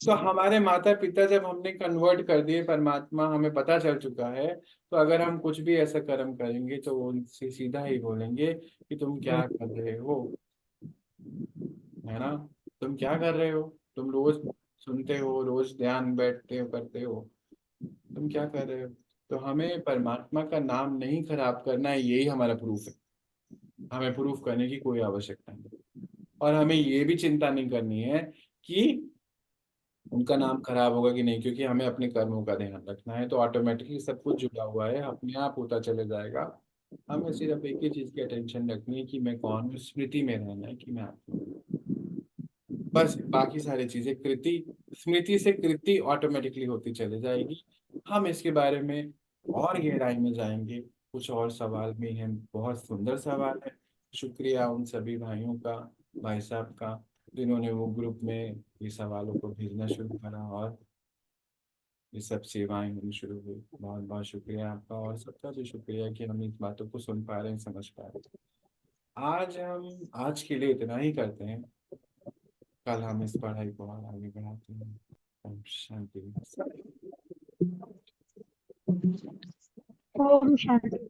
तो हमारे माता पिता जब हमने कन्वर्ट कर दिए, परमात्मा हमें पता चल चुका है, तो अगर हम कुछ भी ऐसा कर्म करेंगे तो वो उनसे सीधा ही बोलेंगे कि तुम क्या कर रहे हो, है ना। तुम क्या कर रहे हो, तुम रोज सुनते हो, रोज ध्यान बैठते हो, करते हो, तुम क्या कर रहे हो। तो हमें परमात्मा का नाम नहीं खराब करना है, यही हमारा प्रूफ है। हमें प्रूफ करने की कोई आवश्यकता नहीं, और हमें ये भी चिंता नहीं करनी है कि उनका नाम खराब होगा कि नहीं, क्योंकि हमें अपने कर्मों का ध्यान रखना है। तो ऑटोमेटिकली सब कुछ जुड़ा हुआ है, अपने आप होता चले जाएगा। हमें सिर्फ एक ही चीज की अटेंशन रखनी है कि मैं कौन हूँ, स्मृति में रहना है कि मैं आत्मा हूँ। बस बाकी सारी चीजें कृति, स्मृति से कृति ऑटोमेटिकली होती चली जाएगी। हम इसके बारे में और गहराई में जाएंगे। कुछ और सवाल भी हैं, बहुत सुंदर सवाल है। शुक्रिया उन सभी भाइयों का, भाई साहब का, जिन्होंने वो ग्रुप में ये सवालों को भेजना शुरू करा और ये सब सेवाएं होनी शुरू हुई। बहुत बहुत शुक्रिया आपका, और सबका भी शुक्रिया कि हम इस बातों को सुन पा रहे हैं, समझ पा रहे हैं। आज के लिए इतना ही करते हैं। कल हम इस पढ़ाई को और आगे बढ़ाते हैं। ओम शांति। ओम शांति।